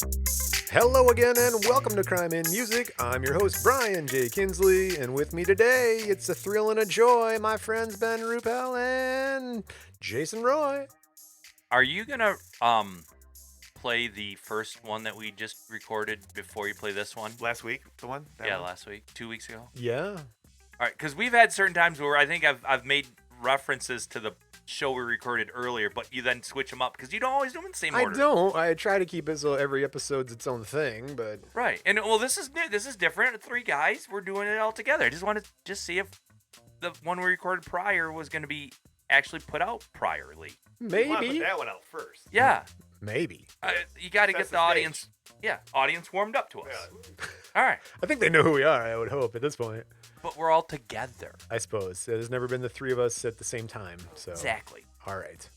Hello again and welcome to Crime in Music. I'm your host Brian J. Kinsley, and with me today, it's a thrill and a joy, my friends Ben Ruppel and Jason Roy. Are you gonna play the first one that we just recorded before you play this one? Last week, the one? Last week, 2 weeks ago. Yeah. All right, because we've had certain times where I think I've made references to the show we recorded earlier, but you then switch them up because you don't always do them in the same order. I don't. I try to keep it so every episode's its own thing, but Right, and well, this is new. This is different. 3 guys, we're doing it all together. I just wanted to see if the one we recorded prior was going to be actually put out priorly. You want to maybe. put that one out first. Yeah, Maybe. you got to That's get the the audience. Audience warmed up to us. Yeah. All right, I think they know who we are, I would hope, at this point. but we're all together. I suppose. There's never been the three of us at the same time, so. Exactly. All right.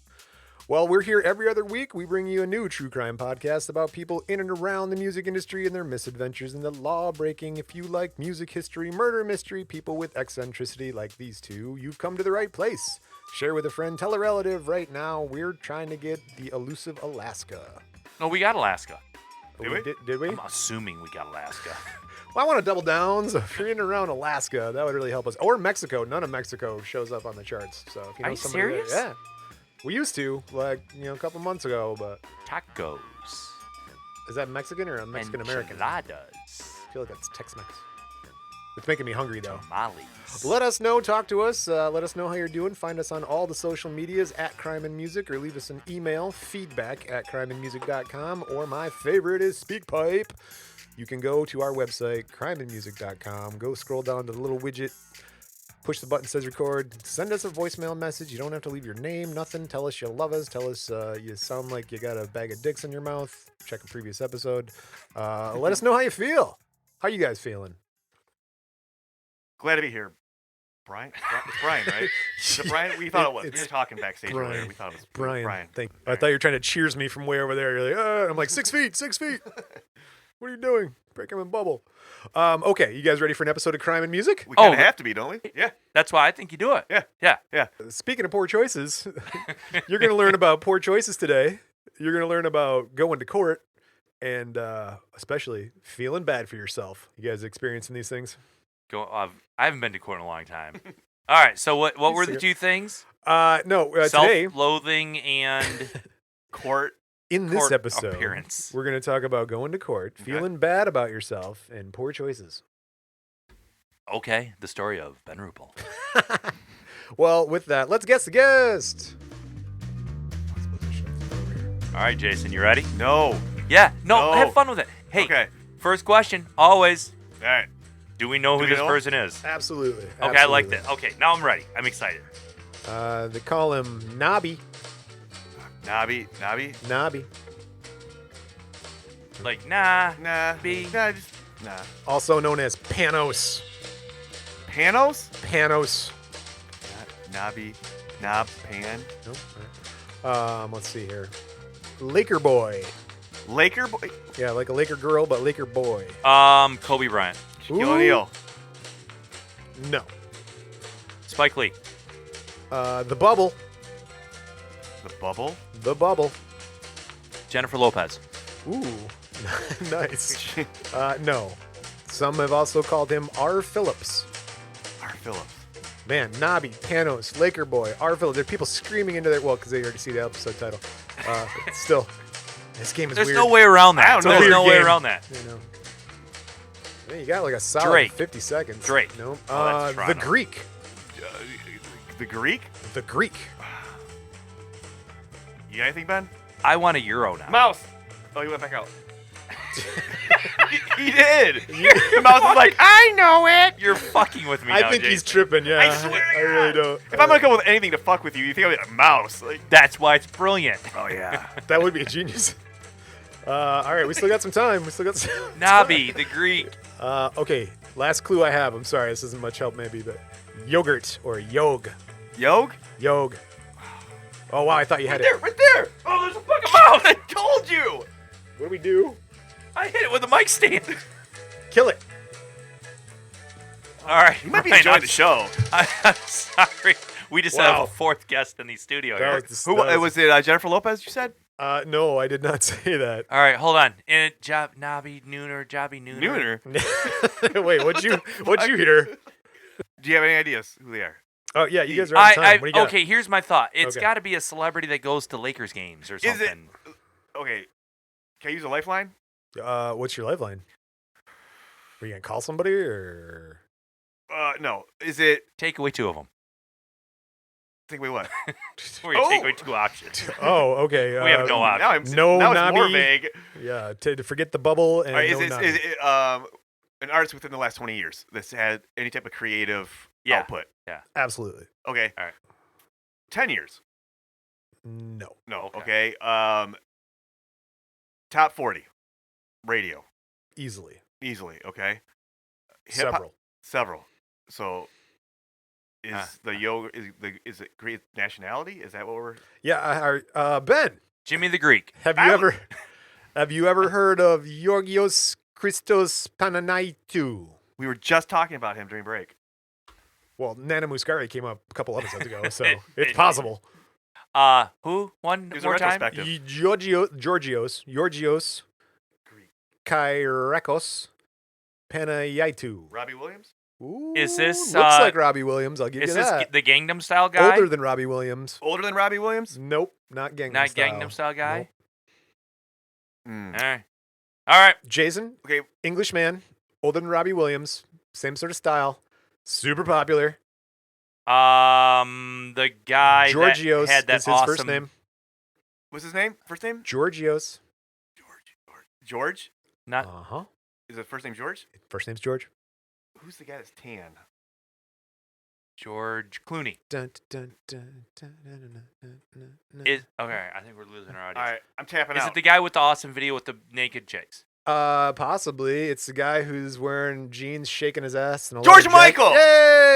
Well, we're here every other week. We bring you a new true crime podcast about people in and around the music industry and their misadventures in the law breaking. If you like music history, murder mystery, people with eccentricity like these two, you've come to the right place. Share with a friend, tell a relative. Right now, we're trying to get the elusive Alaska. No, we got Alaska. Did we? I'm assuming we got Alaska. Well, I want to double down. So if you're in and around Alaska, that would really help us. Or Mexico. None of Mexico shows up on the charts. So if you know Are you somebody there- serious? yeah. We used to, like, a couple months ago, but Tacos. is that Mexican or a Mexican American? Enchiladas. I feel like that's Tex-Mex. It's making me hungry, though. Tamales. Let us know. Talk to us. Let us know how you're doing. Find us on all the social medias at Crime and Music, or leave us an email, feedback@crimeandmusic.com, or my favorite is SpeakPipe. You can go to our website, crimeandmusic.com. Go scroll down to the little widget. Push the button that says record. Send us a voicemail message. You don't have to leave your name, nothing. Tell us you love us. Tell us you sound like you got a bag of dicks in your mouth. Check a previous episode. Let us know how you feel. How you guys feeling? Glad to be here. Brian? It's Brian, right? Is it Brian? We thought it was. We were talking backstage Brian. earlier. We thought it was Brian. Thank you. I Brian. thought you were trying to cheers me from way over there. You're like, I'm like, 6 feet, 6 feet. What are you doing? Breaking my bubble. Okay, you guys ready for an episode of Crime and Music? We kind of have to be, don't we? Yeah. That's why I think you do it. Yeah. Speaking of poor choices, you're going to learn about poor choices today. You're going to learn about going to court and especially feeling bad for yourself. You guys experiencing these things? I haven't been to court in a long time. All right. So what were the 2 things? No, today, Self-loathing and Court. in this court episode, appearance. we're going to talk about going to court, feeling bad about yourself, and poor choices. Okay, the story of Ben Ruppel. Well, with that, let's guess the guest. All right, Jason, you ready? No. Yeah. No, No. have fun with it. Hey, Okay. first question, always. All right. Do we know Do who we this know? person is? Absolutely. Okay, I like that. Okay, now I'm ready. I'm excited. They call him Nobby. Nobby. Nobby. Like, nah. Nah. B. Nah, just. Nah. Also known as Panos. Panos? Panos. Nobby. Knob. Pan. Nope. Let's see here. Laker boy. Laker boy. Yeah, like a Laker girl, but Laker boy. Kobe Bryant. Shaquille Ooh. O'Neal. No. Spike Lee. The bubble. The Bubble. The bubble. Jennifer Lopez. Ooh. Nice. No. Some have also called him R. Phillips. R. Phillips. Man, Nobby, Panos, Laker boy, R. Phillips. There are people screaming into their, well, because they already see the episode title. But still, this game is There's weird. no way around that. I don't know. There's It's a no weird way game. around that. You know. Yeah, you got like a solid Drake. 50 seconds. Drake. No. Oh, that's The Toronto. Greek. The Greek? The Greek. You got anything, Ben? I want a Euro now. Mouse. Oh, he went back out. he did. The mouse was like, I know it. You're fucking with me I now, think he's Jason. tripping, yeah. I swear to I really God. don't. If I'm gonna come with anything to fuck with you, you think I'm a mouse? Like, That's why it's brilliant. oh yeah. That would be a genius. All right, we still got some time. We still got some Nobby, the Greek. Okay, last clue I have. I'm sorry, this isn't much help maybe, but yogurt or yog. Yog? Yog. Oh, wow, I thought you had There, it. right there. Oh, there's a fucking mouse. I told you. What do we do? I hit it with a mic stand. Kill it. All right. You might be Ryan, enjoying the show. I'm sorry. We just have Wow. a 4th guest in the studio That here. was Who that was it? Jennifer Lopez? You said? No, I did not say that. All right, hold on. And Jobby Nooner. Wait, what'd you hear? Do you have any ideas who they are? Oh yeah, you guys are on time. What do you got? Okay, here's my thought. It's Okay. got to be a celebrity that goes to Lakers games or Is it? something. Okay. Can I use a lifeline? What's your lifeline? Are you gonna call somebody or? No. Is it? Take away two of them. Think we what? We're gonna take away two options. Oh, okay. We have no options. Now it's more Nobby. vague. Yeah, to forget the bubble and All right, no is Nobby. it an artist within the last 20 years that's had any type of creative output? Absolutely. Okay. All right. 10 years? No. No. Okay. Okay. Top 40 radio Easily. easily. Okay. Hip-hop- Several. So is the yoga is it great nationality? Is that what we're? Yeah. Ben, Jimmy the Greek. have you ever heard of Georgios Christos Pananaitou? We were just talking about him during break. Well, Nana Muscari came up a couple episodes ago, so It- it's possible. Who? One It was a more time. retrospective. Georgios Greek. Kairakos Panayaitou. Robbie Williams. Ooh, Is this, looks like Robbie Williams? I'll give Is you this that. the Gangnam Style guy? Older than Robbie Williams. Older than Robbie Williams? Nope, not Gangnam Not Style. Gangnam Style guy. Nope. Mm. All right. Jason, Okay. English man, older than Robbie Williams, same sort of style, super popular. The guy Georgios that had that is his awesome first name. What's his name? First name? Georgios. George? Not Uh-huh. Is it first name George? First name's George. Who's the guy that's tan? George Clooney. Dun, dun, dun, dun, dun, dun, dun, dun, dun. Is okay. I think we're losing our All audience. right, I'm tapping Is out. it the guy with the awesome video with the naked chicks? Possibly. It's the guy who's wearing jeans, shaking his ass. And a George leather jacket. Michael! Yay!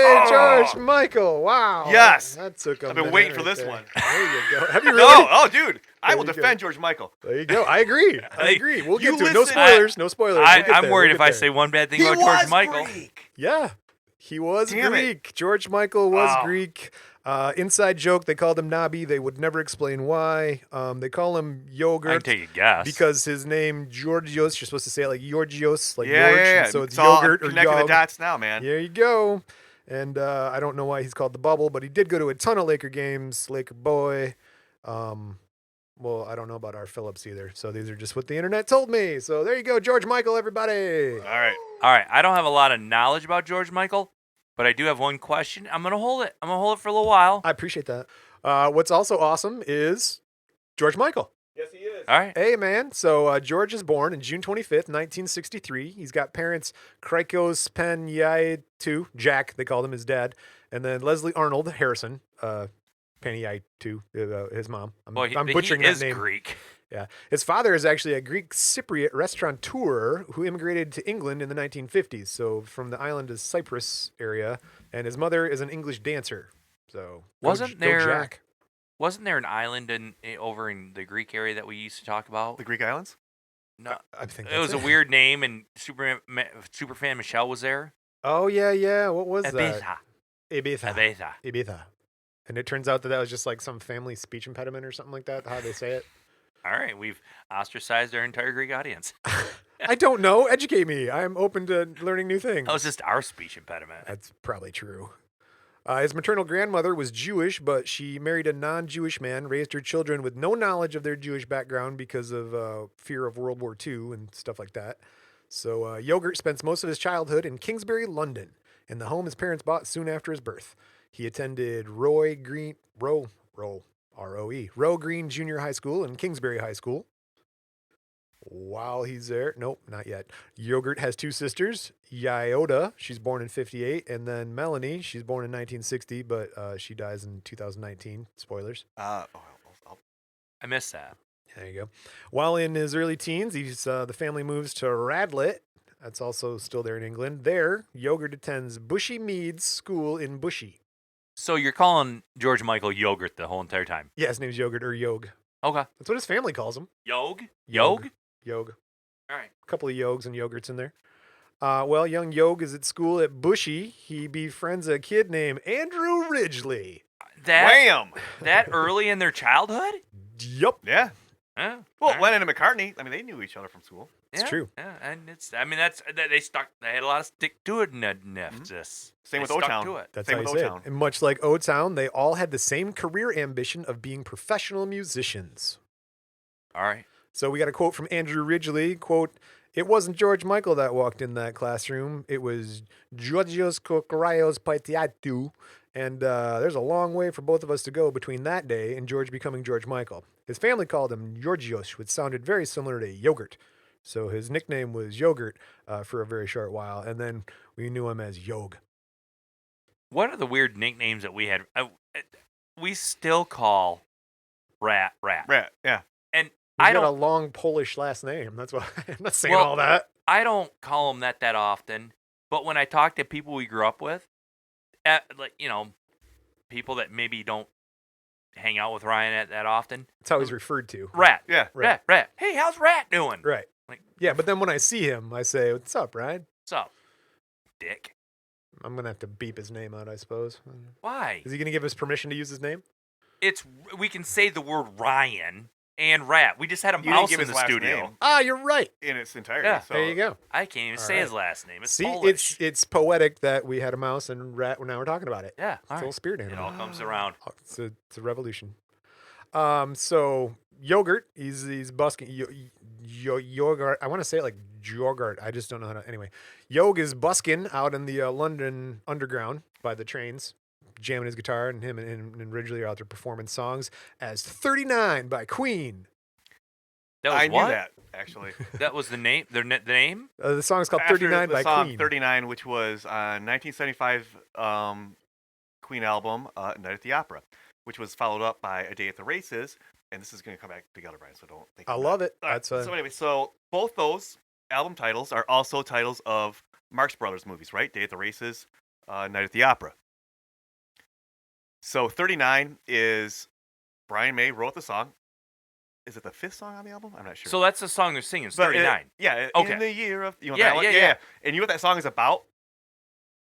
Oh! George Michael. Wow. Yes! That took a I've been minute waiting for right this there. one. There you go. Have you really? No, oh, dude, I There will you go. defend George Michael. There you go. I agree. I Hey, agree. We'll you get to it. No listen- spoilers. No spoilers. We'll get I'm there. worried We'll if get I there. say one bad thing about George Michael. Greek. Yeah. He was Damn it. Greek. George Michael was Wow. Greek. Inside joke, they called him Nobby. They would never explain why. They call him I can Yogurt take a guess. because his name Georgios, you're supposed to say it like Georgios, like Yeah, George. yeah, yeah. and so it's all- yogurt I'm or connecting yog. the dots now, man. There you go. And I don't know why he's called the Bubble, but he did go to a ton of Laker games, Laker boy. Well, I don't know about our Phillips either. So these are just what the internet told me. So there you go, George Michael, everybody. All right. All right. I don't have a lot of knowledge about George Michael, but I do have one question. I'm gonna hold it. I'm gonna hold it for a little while. I appreciate that. What's also awesome is George Michael. Yes, he is. All right. Hey, man. So George is born on June 25th, 1963. He's got parents Krikos Panayaitou, Jack, they called him his dad, and then Leslie Arnold Harrison, Panayaitou, his mom. I'm butchering he that is name. Greek. Yeah. His father is actually a Greek Cypriot restaurateur who immigrated to England in the 1950s. So from the island of Cyprus area. And his mother is an English dancer. So Wasn't go there- Jack. Wasn't there an island over in the Greek area that we used to talk about? The Greek Islands? No, I think it was a weird name, and Superfan Michelle was there. Oh, yeah. What was that? Ibiza. Ibiza. Ibiza. Ibiza. And it turns out that was just like some family speech impediment or something like that, how they say it. All right, we've ostracized our entire Greek audience. I don't know. Educate me. I'm open to learning new things. That was just our speech impediment. That's probably true. His maternal grandmother was Jewish, but she married a non-Jewish man, raised her children with no knowledge of their Jewish background because of fear of World War II and stuff like that. So Yogurt spends most of his childhood in Kingsbury, London, in the home his parents bought soon after his birth. He attended Roe Green Junior High School and Kingsbury High School. While he's there, nope, not yet. Yogurt has two sisters, Iota, she's born in 58, and then Melanie, she's born in 1960, but she dies in 2019. Spoilers. I missed that. There you go. While in his early teens, the family moves to Radlett. That's also still there in England. There, Yogurt attends Bushy Meads School in Bushy. So you're calling George Michael Yogurt the whole entire time? Yeah, his name's Yogurt or Yog. Okay. That's what his family calls him. Yog? Yog. All right. A couple of Yogs and Yogurts in there. Well, young Yog is at school at Bushy. He befriends a kid named Andrew Ridgely. That Wham! that early in their childhood? Yup. Yeah. Yeah. Well, all right. Lennon and McCartney, I mean, they knew each other from school. It's Yeah, true. Yeah, and they stuck. They had a lot of stick to it ness. Same They with stuck O-Town. to it. That's Same how you with say it. O-Town. And much like O-Town, they all had the same career ambition of being professional musicians. All right. So we got a quote from Andrew Ridgely, quote, "It wasn't George Michael that walked in that classroom. It was Georgios Kokoraios Paitiatu. And there's a long way for both of us to go between that day and George becoming George Michael. His family called him Georgios, which sounded very similar to yogurt. So his nickname was Yogurt for a very short while. And then we knew him as Yog." What are the weird nicknames that we had? We still call Rat. Right, yeah. And He's I got a don't. long Polish last name. That's why I'm not saying Well, all that. I don't call him that often. But when I talk to people we grew up with, people that maybe don't hang out with Ryan that often. That's how he's referred to. Rat. Yeah. Rat. Hey, how's Rat doing? Right. Like, Yeah, but then when I see him, I say, "What's up, Ryan?" what's up, Dick? I'm going to have to beep his name out, I suppose. Why? Is he going to give us permission to use his name? We can say the word Ryan and Rat. We just had a You didn't mouse give in his the last studio. name. Ah, you're right. In its entirety. Yeah. So There you go. I can't even All say right. his last name. It's See, Polish. it's poetic that we had a mouse and rat. Now we're talking about it. Yeah. It's All a little right. spirit It animal. all comes around. It's a revolution. So Yogurt, he's busking. Yogurt. I want to say it like Jogurt. I just don't know how to. Anyway, Yog is busking out in the London Underground by the trains, jamming his guitar, and him and Ridgely are out there performing songs as 39 by Queen. That was I what? knew that, actually. That was the name. The name. The song's called After 39 the by song Queen. 39, which was on 1975 Queen album, Night at the Opera, which was followed up by A Day at the Races. And this is going to come back together, Brian, so don't think I I'm love it. All right, That's so anyway, so both those album titles are also titles of Marx Brothers movies, right? Day at the Races, Night at the Opera. So 39 is Brian May wrote the song. Is it the 5th song on the album? I'm not sure. So that's the song they're singing. It's But 39. yeah. Okay. In the year of Yeah, that one? yeah. And you know what that song is about?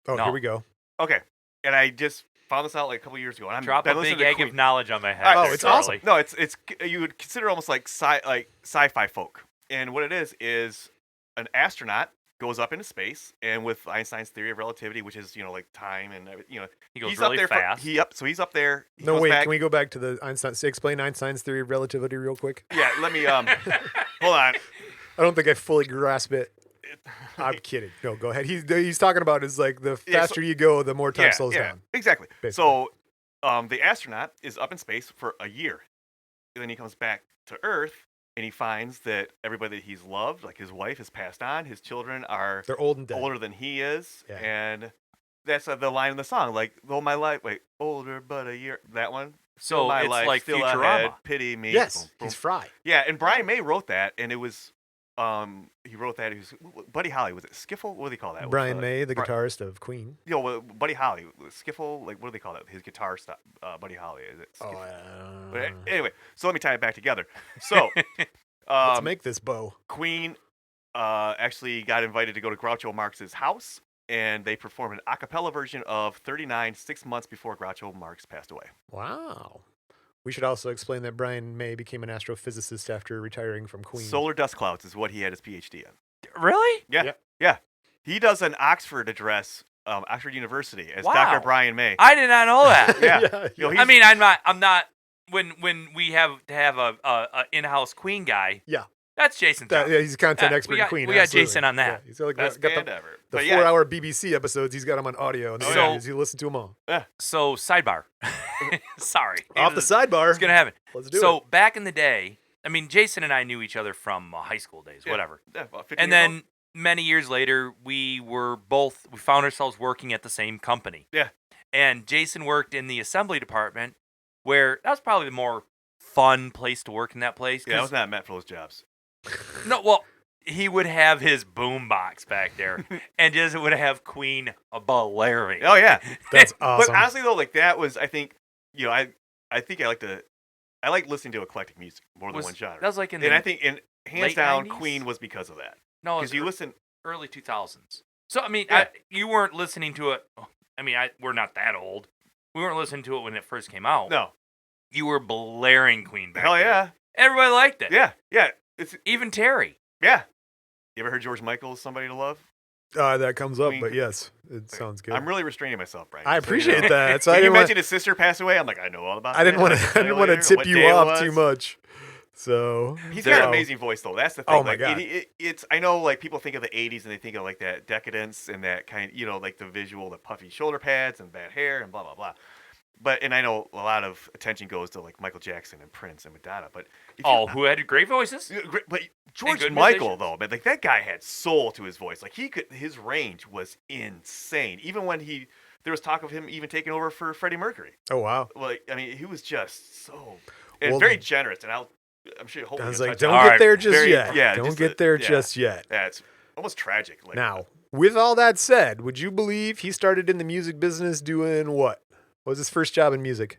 Oh, No. here we go. Okay. And I just found this out like a couple years ago. And Drop been a listening big to egg Queen. of knowledge on my head. All right, Oh, there, it's Charlie. awesome. No, it's you would consider almost like sci-fi folk. And what it is an astronaut goes up into space, and with Einstein's theory of relativity, which is like time and He goes he's really up there fast. so he's up there. He No, goes wait. back- Can we go back to the Einstein? Explain Einstein's theory of relativity real quick. Yeah, let me hold on. I don't think I fully grasp it. I'm kidding. No, go ahead. He's talking about is like the Yeah, faster you go, the more time slows down. Exactly. Basically. So the astronaut is up in space for a year. And then he comes back to Earth and he finds that everybody that he's loved, like his wife, has passed on. His children are They're old and dead. older than he is. Yeah. And that's the line in the song. Like, though my life, older but a year. That one. So my it's life like still Futurama. ahead, pity me. Yes, Boom, boom. he's Fry. Yeah, and Brian May wrote that, and it was, he wrote that. He was Buddy Holly. Was it Skiffle? What do they call that? Brian May, the Bri- guitarist of Queen. Buddy Holly, Skiffle. Like, what do they call that? His guitar stuff. Buddy Holly. Is it? Oh, Skiffle? But anyway, so let me tie it back together. So, let's make this bow. Queen actually got invited to go to Groucho Marx's house, and they performed an a cappella version of 39 6 months before Groucho Marx passed away. Wow. We should also explain that Brian May became an astrophysicist after retiring from Queen. Solar dust clouds is what he had his PhD in. Really? Yeah. He does an Oxford address, Oxford University, as Wow. Dr. Brian May. I did not know that. Yeah. yeah. He's- I mean, I'm not. When we have to have a in-house Queen guy. Yeah. That's Jason. Yeah, he's a content Yeah, expert we in got- Queen. we got absolutely. Jason on that. Yeah, he's got, Best got band the ever. the But 4-hour BBC episodes. He's got them on audio. And So- you listen to them all. So sidebar. Sorry. Off the sidebar. It's gonna happen. Let's do So it. back in the day, I mean, Jason and I knew each other from high school days, Yeah. whatever. Yeah, about 50 And years old. then many years later, we found ourselves working at the same company. Yeah. And Jason worked in the assembly department, where that was probably the more fun place to work in that place. Yeah, I 'cause- was not meant for those jobs. No, well, he would have his boom box back there, and Jason would have Queen blaring. Oh, yeah. That's awesome. But honestly, though, like, that was, I think, I think I like listening to eclectic music more than one genre. That was like in and the I think, hands late down, 90s? Queen was because of that. no, it Because was you listen, early 2000s. So I mean, Yeah. you weren't listening to it. I mean, we're not that old. We weren't listening to it when it first came out. no, You were blaring Queen back hell there. yeah. Everybody liked it. Yeah, yeah. It's Even Terry. yeah. You ever heard George Michael's "Somebody to Love"? That comes up, Queen- but yes, it sounds good. I'm really restraining myself, Brian. I just so you appreciate know. that. So I When you didn't want. mentioned his sister passed away, I'm like, I know all about. I didn't that. want I can to. I tell didn't want to later tip what you day it off was. too much. So He's got an so- amazing voice, though. That's the thing. Oh, my like, God. It's I know, like people think of the '80s and they think of like that decadence and that kind, like the visual, the puffy shoulder pads and bad hair and blah blah blah. But and I know a lot of attention goes to like Michael Jackson and Prince and Madonna. But if you- Who had great voices? But George good Michael, musicians. though, man, like that guy had soul to his voice. Like his range was insane. Even when there was talk of him even taking over for Freddie Mercury. Oh wow. Like, I mean, he was just so and Well, very generous. And I'm sure. I was you'll like, touch don't on All get right, there just very- yet. yeah, Don't just get there yeah. just yet. Yeah, it's almost tragic. Like, Now, with all that said, would you believe he started in the music business doing what? What was his first job in music?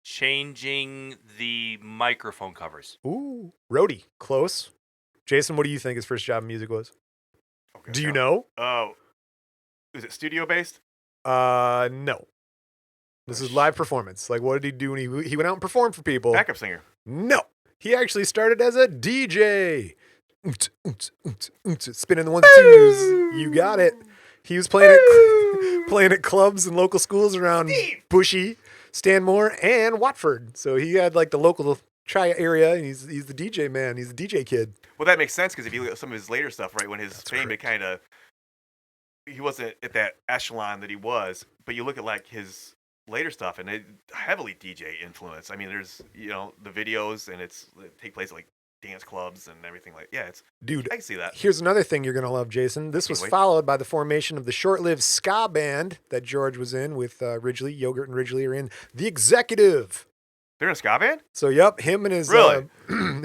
Changing the microphone covers. Ooh, roadie. Close. Jason, what do you think his first job in music was? okay, Do you now- know? Oh, is it studio based? No. This is live performance. Like, what did he do when he went out and performed for people? Backup singer. No. He actually started as a DJ. Spinning the ones and twos. You got it. He was playing at clubs and local schools around Bushy, Stanmore, and Watford. So he had like the local area, and he's the DJ man. He's the DJ kid. Well, that makes sense because if you look at some of his later stuff, right, when his That's fame, correct. he wasn't at that echelon that he was. But you look at like his later stuff, and it heavily DJ influence. I mean, there's the videos, and it take place at, like dance clubs and everything. Like, yeah, Dude, I can see that. here's another thing you're going to love, Jason. This was Can't wait. followed by the formation of the short-lived ska band that George was in with Ridgely. Yogurt and Ridgely are in The Executive. They're in a ska band. So, yep, him and his... Really?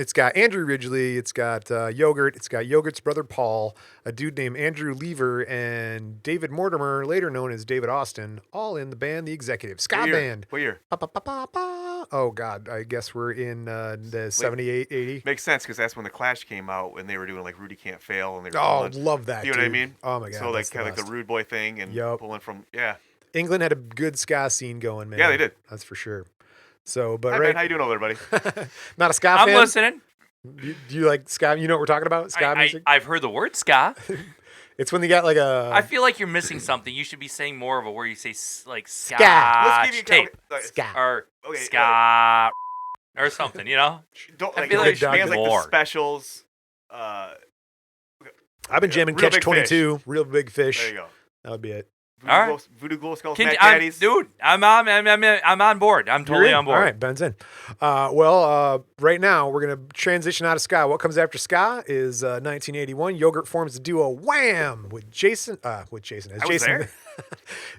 It's got Andrew Ridgely, it's got Yogurt, it's got Yogurt's brother Paul, a dude named Andrew Lever, and David Mortimer, later known as David Austin, all in the band The Executive. Ska What year? band. What year? Pa, pa, pa, pa, pa. Oh, God, I guess we're in the 78, 80. Makes sense because that's when the Clash came out and they were doing like Rudy Can't Fail and they were Oh, pulling, love that, you know what I dude. mean? Oh, my God. so like that's kind of like the best. rude boy thing and Yup. pulling from yeah. England had a good ska scene going, man. Yeah, they did. That's for sure. So, but Hi, right, man, how you doing over there, buddy? not a ska I'm fan. listening. Do you like ska? You know what we're talking about? Ska music. I've heard the word ska. It's when they got like a I feel like you're missing something. You should be saying more of a where you say like ska Let's give you tape ska. or Okay, ska or something. Don't I like feel like bands like the more. Specials. I've been jamming Real Catch Big 22, Real Big Fish. There you go. That would be it. All right. Voodoo Glow Skulls, Can, Mac I'm, Daddies. dude, I'm on board. I'm You're totally in? on board. All right, Ben's in. Right now we're gonna transition out of ska. What comes after ska is 1981. Yogurt forms the duo Wham with Jason. As was Jason, there.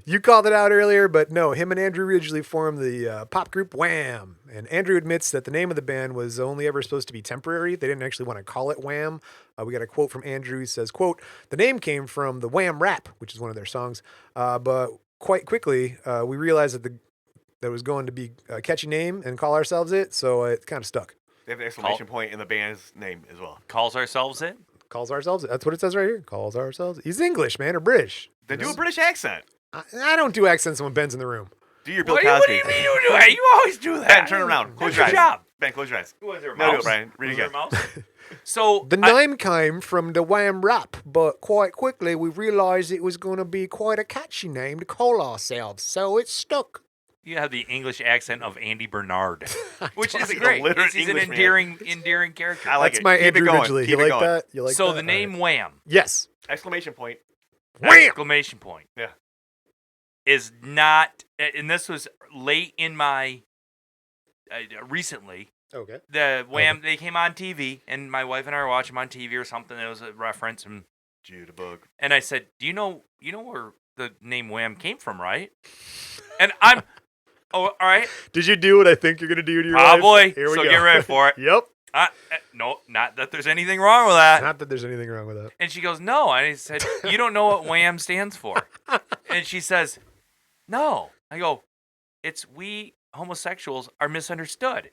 you called it out earlier, but no, him and Andrew originally formed the pop group Wham. And Andrew admits that the name of the band was only ever supposed to be temporary. They didn't actually want to call it Wham. We got a quote from Andrew. He says, "quote The name came from the Wham rap, which is one of their songs, but quite quickly we realized that that was going to be a catchy name and call ourselves it, so it kind of stuck. They have an exclamation point in the band's name as well. Calls ourselves it. Calls ourselves it. That's what it says right here. Calls ourselves. He's English, man, or British. They do a British accent. I don't do accents when Ben's in the room. Do your Bill What Cosby. do you mean you do that? You always do that. Ben, turn around. Close That's your your eyes. job. Ben, close your eyes. Was there a No, do mouse? it, Brian. Read Was it there a again. mouse? So The name came from the Wham rap, but quite quickly we realized it was going to be quite a catchy name to call ourselves, so it stuck. you have the English accent of Andy Bernard, which is He's a great. literate He's an English man. enduring character. I like That's it. my Keep it Andrew going. Ridgely. Keep You it like going. that? You like So that? the All name right. Wham! Yes. Exclamation point. Wham! Exclamation point. Yeah. Is not, and this was late in my, recently, Okay. the Wham, they came on TV, and my wife and I were watching them on TV or something. There was a reference, Judabug. and I said, "Do you know where the name Wham came from, right?" And I'm, oh, all right, Did you do what I think you're going to do to your probably. wife? Here we So go. get ready for it. Yep. No, not that there's anything wrong with that. Not that there's anything wrong with that. And she goes, "No." And I said, "You don't know what Wham stands for." And she says, "No." I go, "It's we homosexuals are misunderstood."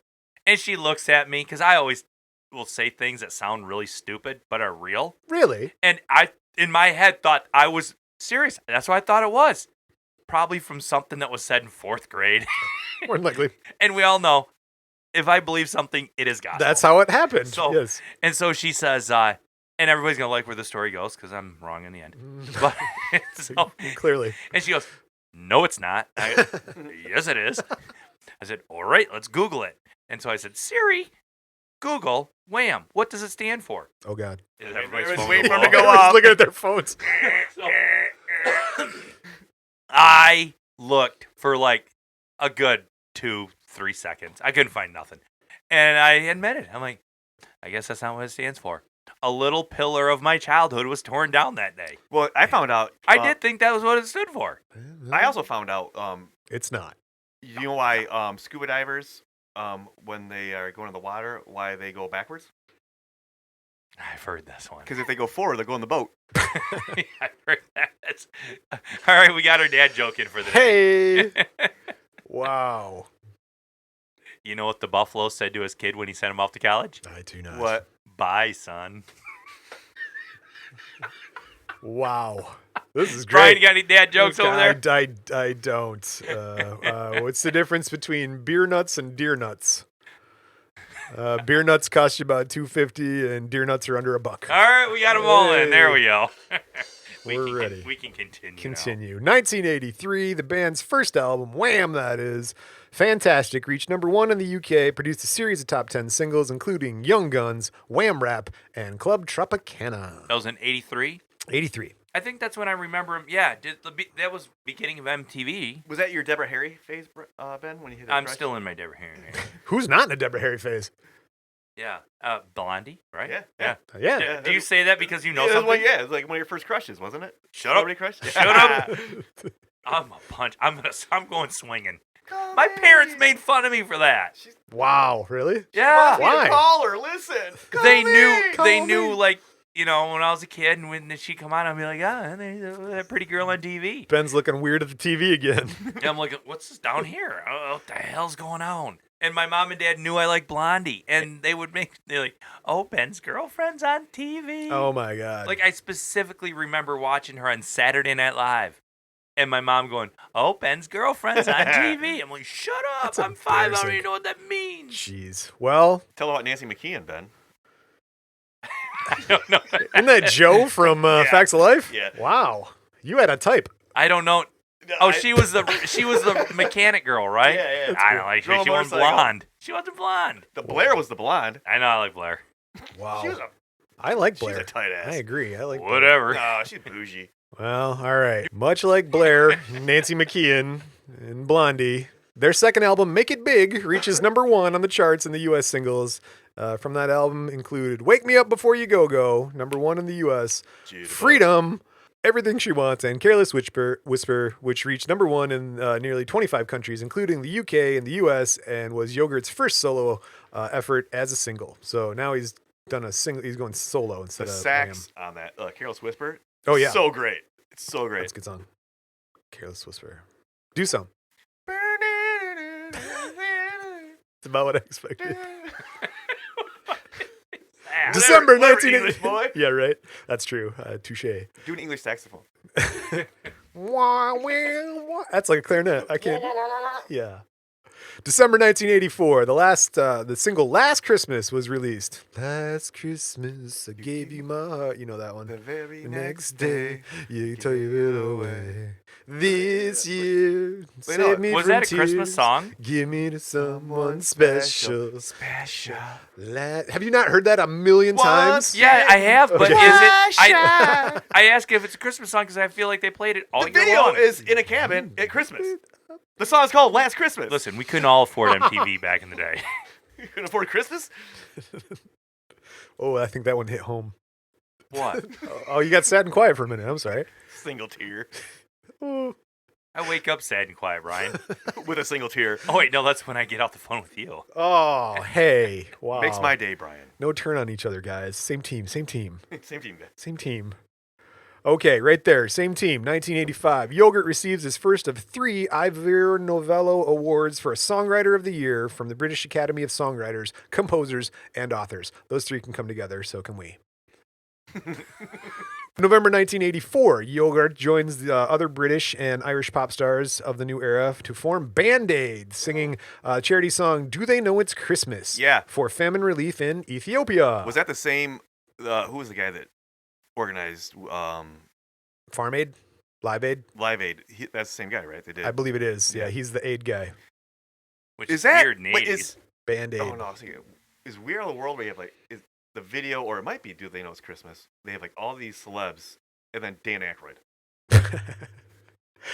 And she looks at me because I always will say things that sound really stupid but are real. Really? And I, in my head, thought I was serious. That's what I thought it was. Probably from something that was said in 4th grade. More than likely. And we all know if I believe something, it is gospel. That's how it happened. So, yes. And so she says, and everybody's going to like where the story goes because I'm wrong in the end. But, so, Clearly. and she goes, no, it's not. Yes, it is. I said, all right, let's Google it. And so I said, Siri, Google Wham. What does it stand for? Oh, God. Everybody's Everyone's phone waiting for go them to go off. off. Looking at their phones. So, I looked for like a good 2-3 seconds. I couldn't find nothing. And I admitted, I'm like, I guess that's not what it stands for. A little pillar of my childhood was torn down that day. Well, I found out. I did think that was what it stood for. I also found out. It's not. You know why scuba divers, when they are going in the water, why they go backwards? I've heard this one. Because if they go forward, they'll go in the boat. Yeah, I've heard that. All right, we got our dad joke in for the day. Hey. Wow. You know what the buffalo said to his kid when he sent him off to college? I do not. What? Bye, son. Wow. This is Brian, great. you got any dad jokes over there? I don't. What's the difference between beer nuts and deer nuts? Beer nuts cost you about $2.50, and deer nuts are under $1. All right, we got them all in. There we go. We're ready. We can continue. Continue. 1983, the band's first album, Wham! That is. Fantastic. Reached number 1 in the UK. Produced a series of top 10 singles, including Young Guns, Wham Rap, and Club Tropicana. That was in 83? 83. I think that's when I remember him. Yeah, that was beginning of MTV. Was that your Deborah Harry phase, Ben? When you hit that I'm crush? still in my Deborah Harry. Who's not in the Deborah Harry phase? Yeah. Blondie, right? Yeah. Yeah. Do you say that because you know Yeah, something? it was like one of your first crushes, wasn't it? Shut up. Celebrity crush? Shut up. I'm a punch. I'm going swinging. My parents made fun of me for that. Wow. Really? Yeah. Why? Call her. Listen. They Call knew me. like, you know, when I was a kid and when she come on, I'd be like, there's that pretty girl on TV. Ben's looking weird at the TV again. And I'm like, what's this down here? Oh, what the hell's going on? And my mom and dad knew I liked Blondie, and they're like, oh, Ben's girlfriend's on TV. Oh my God. Like, I specifically remember watching her on Saturday Night Live. And my mom going, oh, Ben's girlfriend's on TV. I'm like, shut up. That's I'm 5. I don't embarrassing. even know what that means. Jeez. Well, Tell her about Nancy McKeon, Ben. I don't know. isn't that Joe from Facts of Life? Yeah. Wow. You had a type. I don't know. Oh, she was the mechanic girl, right? Yeah. I don't like her. She wasn't motorcycle. blonde. She wasn't blonde. The Blair was the blonde. I know I like Blair. Wow. She was a, I like she's Blair. a tight ass. I agree. I like Blair. Whatever. No, she's bougie. Well, all right. Much like Blair, Nancy McKeon, and Blondie, their second album, Make It Big, reaches number 1 on the charts in the U.S. singles. From that album included Wake Me Up Before You Go Go, number 1 in the U.S., Beautiful. Freedom, Everything She Wants, and Careless Whisper, which reached number 1 in nearly 25 countries, including the UK and the U.S., and was Yogurt's first solo effort as a single. So now he's done a single. He's going solo The instead of sax Wham. on that Careless Whisper. Oh, yeah. So great. It's so great. That's a good song. Careless Whisper. Do some. It's about what I expected. December Whatever, 1980. English boy. Yeah, right. That's true. Touche. Do an English saxophone. Wah, wah, wah. That's like a clarinet. I can't. Yeah. December 1984. The single "Last Christmas" was released. Last Christmas, I gave you my heart. You know that one. The very The next day, you took it away. This year, Wait, save no, me Was from that a Christmas tears. song? Give me to someone special. Special. Have you not heard that a million times? Yeah, I have, but Okay. is it? I ask if it's a Christmas song because I feel like they played it all The year video long. is in a cabin at Christmas. The song's called Last Christmas. Listen, we couldn't all afford MTV back in the day. You can afford Christmas? Oh, I think that one hit home. What? Oh, you got sad and quiet for a minute. I'm sorry. Single tear. Oh. I wake up sad and quiet, Brian. With a single tear. Oh wait, no, that's when I get off the phone with you. Oh, hey. Wow. Makes my day, Brian. No turn on each other, guys. Same team. Same team. Same team. Okay, right there. Same team. 1985. Yogurt receives his first of 3 Ivor Novello Awards for a Songwriter of the Year from the British Academy of Songwriters, Composers, and Authors. Those 3 can come together, so can we. November 1984, Yogurt joins the other British and Irish pop stars of the new era to form Band-Aid, singing charity song "Do They Know It's Christmas?" Yeah. for famine relief in Ethiopia. Was that the same? Who was the guy that organized Farm Aid? Live Aid? Live Aid? That's the same guy, right? They did. I believe it is. Yeah, Yeah. he's the aid guy. Which Is is that weird in the wait, 80s. is Band-Aid. oh no? I was thinking, is We Are the World where you have like is the video, or it might be Do They Know It's Christmas? They have like all these celebs, and then Dan Aykroyd.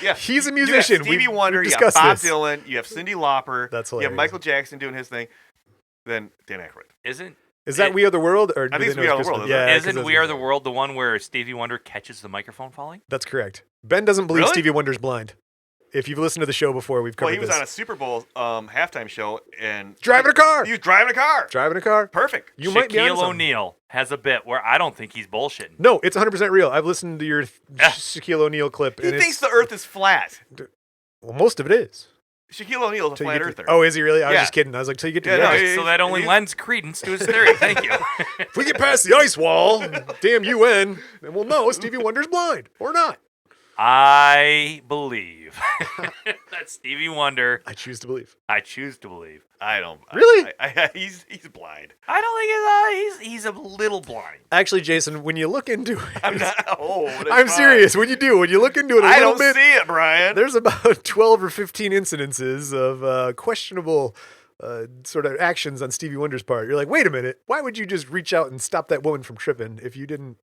Yeah, He's a You got musician. Stevie We've Wonder, you got discussed Bob this. Dylan, you have Cyndi Lauper, That's you have hilarious. Michael Jackson doing his thing, then Dan Aykroyd. Isn't Is that We Are the World? Or I Do think They it's Know We Are the Christmas? World, Yeah, 'cause isn't that's We Are the World the one where Stevie Wonder catches the microphone falling? That's correct. Ben doesn't believe Really? Stevie Wonder's blind. If you've listened to the show before, we've Well, covered he was this. on a Super Bowl halftime show and Driving a car. He was driving a car. Driving a car. Perfect. You might be on Shaquille something. O'Neal has a bit where I don't think he's bullshitting. No, it's 100% real. I've listened to your Shaquille O'Neal clip. He and thinks it's, the Earth is flat. well, most of it is. Shaquille O'Neal is a Till you flat get to- earther. Oh, is he really? I was Yeah. just kidding. I was like, till you get to Yeah, the no, edge. he- So that only he's- lends credence to his theory. Thank you. If we get past the ice wall, damn UN, then we'll know Stevie Wonder's blind or not. I believe that Stevie Wonder. I choose to believe. I choose to believe. I don't. Really? He's blind. I don't think he's a little blind. Actually, Jason, when you look into it, I'm not. Oh, that's I'm fine. serious. When you look into it a I little don't bit, see it, Brian. there's about 12 or 15 incidences of questionable sort of actions on Stevie Wonder's part. You're like, wait a minute. Why would you just reach out and stop that woman from tripping if you didn't,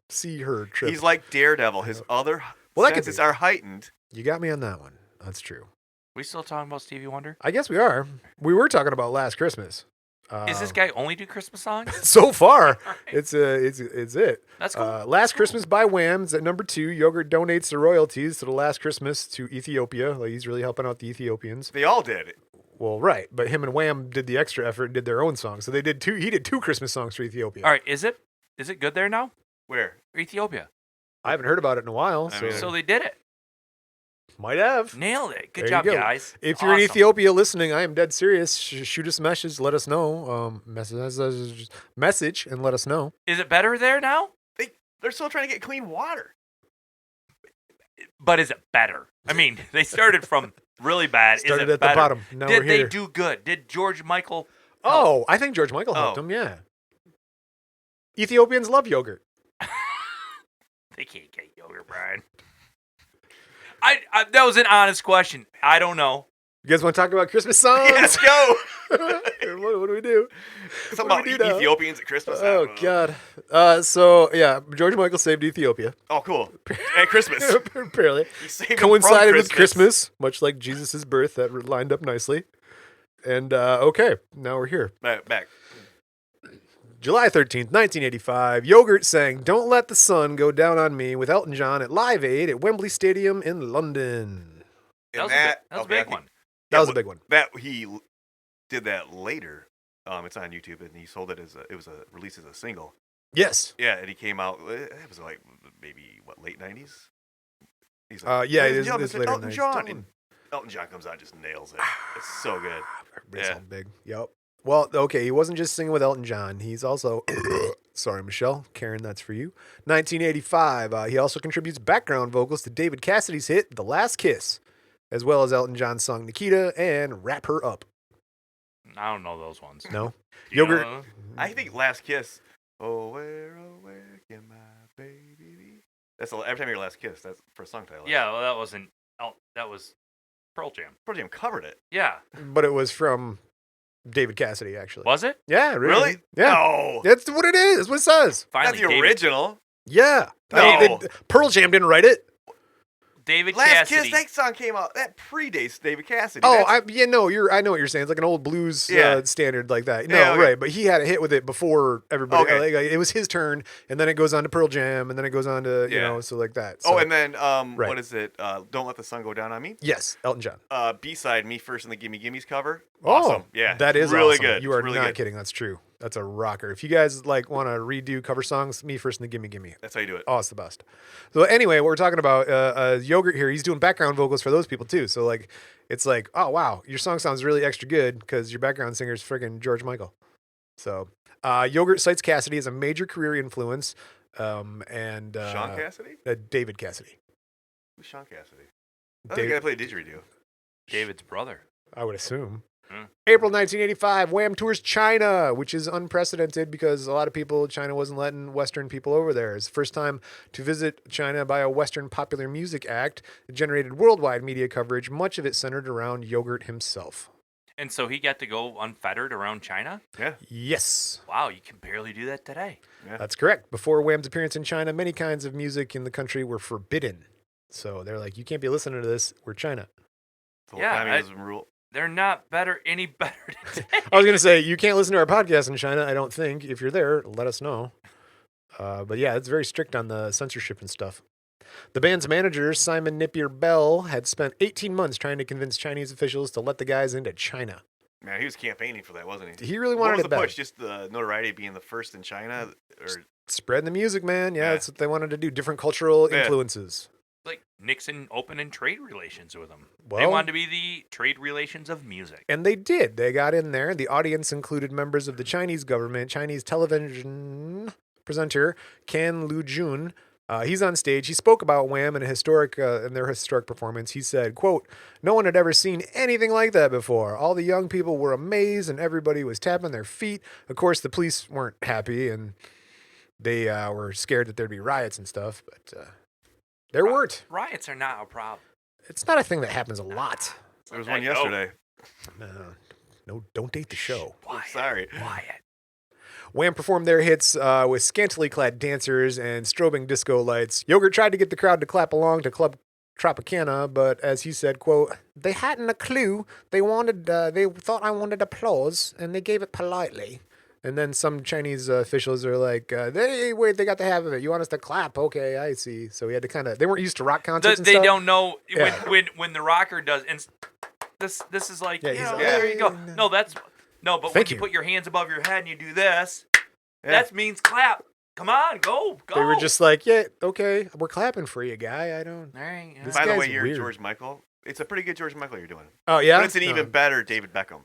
see her trip? He's like Daredevil. His other Well, that could senses be. are heightened. You got me on that one. That's true. We still talking about Stevie Wonder? I guess we are. We were talking about Last Christmas. Is this guy only do Christmas songs? So far, All right. it's it. That's cool. Last Christmas by Wham is at number 2. Yogurt donates the royalties to the Last Christmas to Ethiopia. Like, he's really helping out the Ethiopians. They all did. Well, right, but him and Wham did the extra effort and did their own song. So they did two. He did 2 Christmas songs for Ethiopia. All right, is it good there now? Where? Ethiopia. I haven't heard about it in a while, I so mean, So they did it. might have. Nailed it. Good There you job, go. guys. If you're in Awesome. Ethiopia listening, I am dead serious. Shoot us a message. Let us know. Message and let us know. Is it better there now? They're still trying to get clean water. But is it better? I mean, they started from really bad. Started is it at better? the bottom. Now Did we're they here. do good? Did George Michael? Oh, I think George Michael helped Oh. him. Yeah. Ethiopians love yogurt. They can't get yogurt, Brian. I that was an honest question. I don't know. You guys want to talk about Christmas songs? Let's go. what do we do? Something What about do we do now? Ethiopians at Christmas. I Oh don't know. God. So yeah, George Michael saved Ethiopia. Oh, cool. At Christmas. Apparently, He saved them coincided from with Christmas, much like Jesus' birth. That lined up nicely. And okay, now we're here. Back. July 13th, 1985, Yogurt sang Don't Let the Sun Go Down on Me with Elton John at Live Aid at Wembley Stadium in London. That was, And that was okay, a I big think one. That was a big one. That he did that later. It's on YouTube, and he sold it released as a single. Yes. Yeah, and he came out. It was like maybe late '90s. He's like, Yeah, it "Ladies is, and it is gentlemen, later Elton 90s. John. Don't- And Elton John comes out and just nails it. It's so good. It's Yeah. all big. Yep. Well, okay, he wasn't just singing with Elton John. He's also, sorry, Michelle, Karen, that's for you. 1985. He also contributes background vocals to David Cassidy's hit "The Last Kiss," as well as Elton John's song "Nikita" and "Wrap Her Up." I don't know those ones. No, Do you Yogurt. know? I think Last Kiss. Oh, where can my baby be? That's every time you hear Last Kiss. That's for a song title. Yeah, well, that wasn't. That was Pearl Jam. Pearl Jam covered it. Yeah, But it was from David Cassidy, actually. was it? Yeah, really? Yeah. No. That's what it is. That's what it says. Not Finally, the original. Yeah. No. Pearl Jam didn't write it. David Last Cassidy. Kiss. That song came out. That predates David Cassidy. Oh, That's- I know what you're saying. It's like an old blues Yeah. standard like that. No, Yeah, okay. right. But he had a hit with it before everybody. Okay. Like, it was his turn, and then it goes on to Pearl Jam, and then it goes on to, Yeah. so like that. Oh, So, and then right. what is it? Don't Let the Sun Go Down on Me. yes, Elton John. B-side, Me First in the Gimme Gimme's cover. Oh, Awesome. Yeah. that is really awesome. good. You are It's really not good. kidding. That's true. That's a rocker. If you guys want to redo cover songs, Me First and the Gimme Gimme. That's how you do it. Oh, it's the best. So anyway, what we're talking about, Yogurt here, he's doing background vocals for those people too. So like, it's like, oh wow, your song sounds really extra good because your background singer is friggin' George Michael. So Yogurt cites Cassidy as a major career influence, and Sean Cassidy? David Cassidy. Who's Sean Cassidy? I think I played didgeridoo. David's brother. I would assume. Hmm. April 1985, Wham tours China, which is unprecedented because a lot of people, China wasn't letting Western people over there. It's the first time to visit China by a Western popular music act. It generated worldwide media coverage, much of it centered around Yogurt himself. And so he got to go unfettered around China? Yeah. Yes. Wow, you can barely do that today. Yeah. That's correct. Before Wham's appearance in China, many kinds of music in the country were forbidden. So they're like, you can't be listening to this. We're China. The whole Yeah, communism rule. They're not any better today. I was going to say, you can't listen to our podcast in China, I don't think. If you're there, let us know. But yeah, it's very strict on the censorship and stuff. The band's manager, Simon Napier Bell, had spent 18 months trying to convince Chinese officials to let the guys into China. Man, he was campaigning for that, wasn't he? He really What wanted was it the back. push? Just the notoriety of being the first in China? Or Spreading the music, man. Yeah, Yeah. that's what they wanted to do. Different cultural Yeah. influences. Like Nixon opening trade relations with them. They Well- wanted to be the trade relations of music. And they did. They got in there. The audience included members of the Chinese government, Chinese television presenter Kan Lu-jun. He's on stage. He spoke about Wham in their historic performance. He said, quote, "No one had ever seen anything like that before. All the young people were amazed and everybody was tapping their feet. Of course, the police weren't happy and they were scared that there'd be riots and stuff, but there weren't. Riots are not a problem. It's not a thing that happens a lot. there was Hey, one no. yesterday. No, don't date the show. Quiet. Sorry. Quiet. Wham performed their hits with scantily clad dancers and strobing disco lights. Yogurt tried to get the crowd to clap along to Club Tropicana, but as he said, quote, "They hadn't a clue. They thought I wanted applause, and they gave it politely." And then some Chinese officials are like, they got the half of it. You want us to clap? Okay, I see. So we had to they weren't used to rock concerts and They stuff. don't know Yeah. when the rocker does. And this is like, Yeah, you he's know, like, there you go. "Hey, No, but Thank when you. you put your hands above your head and you do this, Yeah. that means clap. Come on, go. They were just like, yeah, okay, we're clapping for you, guy. I don't. All right. This By the guy's way, you're weird. George Michael. It's a pretty good George Michael you're doing. Oh, yeah? But it's an No. even better David Beckham.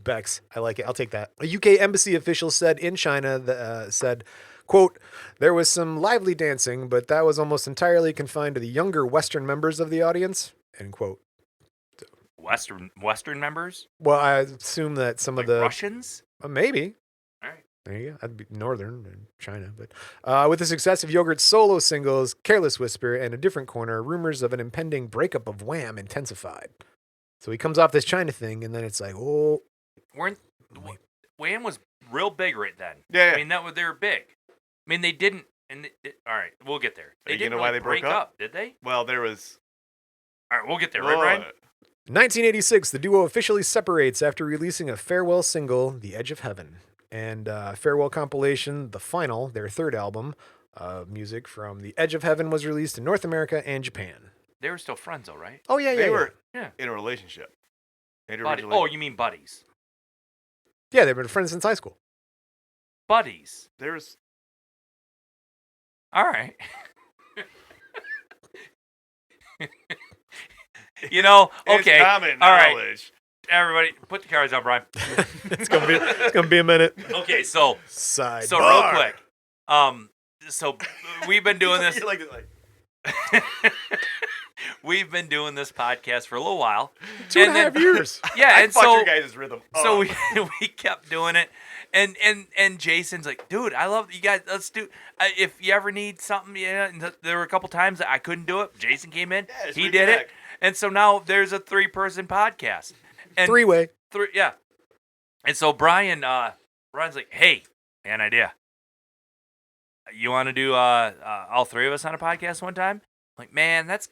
Bex, I like it. I'll take that. A UK embassy official said in China, said, quote, "There was some lively dancing, but that was almost entirely confined to the younger Western members of the audience," end quote. Western members, Well, I assume that some like of the Russians. maybe. All right. There you go. That'd be northern in China. But with the success of Yogurt's solo singles, Careless Whisper and A Different Corner, rumors of an impending breakup of Wham intensified. So he comes off this China thing, and then it's like, oh, Wham was real big right then. Yeah. I mean, they were big. I mean, they didn't. And all right, we'll get there. They you didn't know why really they broke break up? did they? Well, there was. All right, we'll get there. Right, Brian? 1986, the duo officially separates after releasing a farewell single, The Edge of Heaven, and farewell compilation, The Final, their third album of music from The Edge of Heaven, was released in North America and Japan. They were still friends, though, right? Oh, yeah, They were Yeah. in a relationship. They'd Buddy. originally- Oh, you mean buddies? Yeah, they've been friends since high school. Buddies. There was. All right. You know, okay. It's common All right. knowledge. Everybody, put the cards on, Brian. It's gonna be a minute. Okay, so Side. real quick. So we've been doing this. You're like, We've been doing this podcast for a little while. 2.5 years. Yeah, I and fucked so your guys' rhythm. so up. we kept doing it, and Jason's like, dude, I love you guys. Let's do. If you ever need something, yeah. And there were a couple times that I couldn't do it. Jason came in, Yeah, just he did it, reconnect. and so now there's a 3-person podcast. And Three-way. yeah. And so Brian's like, hey, an idea. You want to do all three of us on a podcast one time? I'm like, man, that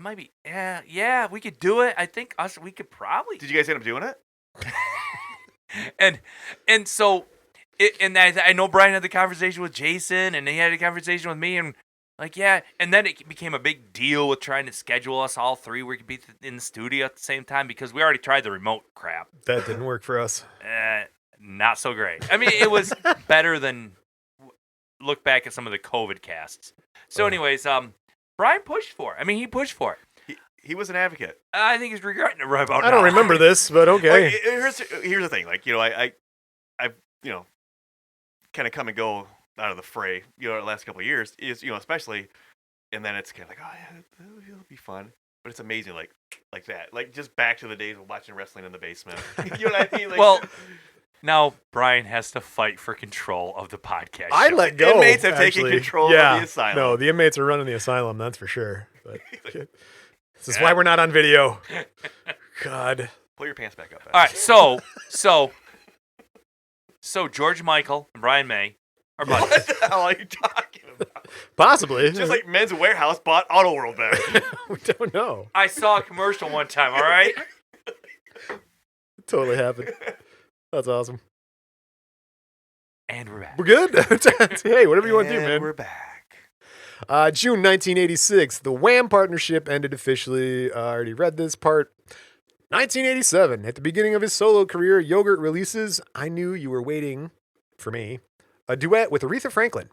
might be yeah, we could do it. I think we could probably. Did you guys end up doing it? and so I know Brian had the conversation with Jason, and he had a conversation with me, and like, yeah, and then it became a big deal with trying to schedule us all three. We could be in the studio at the same time because we already tried the remote crap. That didn't work for us. Not so great. I mean, it was better than look back at some of the COVID casts. So, anyways, Brian pushed for it. I mean, he pushed for it. He was an advocate. I think he's regretting it right about now. I don't remember this, but okay. Like, here's the thing. Like, you know, I kind of come and go out of the fray, the last couple of years is, especially, and then it's kind of like, oh yeah, it'll be fun. But it's amazing, like that, like just back to the days of watching wrestling in the basement. You know what I mean? Like, Well, now Brian has to fight for control of the podcast. I show. let go. Inmates have taken actually. control of the asylum. No, the inmates are running the asylum. That's for sure. But this is why we're not on video. God. Pull your pants back up. All right, so George Michael and Brian May are buddies. What the hell are you talking about? Possibly. Just like Men's Warehouse bought Auto World back. We don't know. I saw a commercial one time. All right. It totally happened. That's awesome. And we're back. We're good? Hey, whatever you want to do, man. We're back. June 1986, the Wham partnership ended officially. I already read this part. 1987, at the beginning of his solo career, Yogurt releases I Knew You Were Waiting for Me, a duet with Aretha Franklin.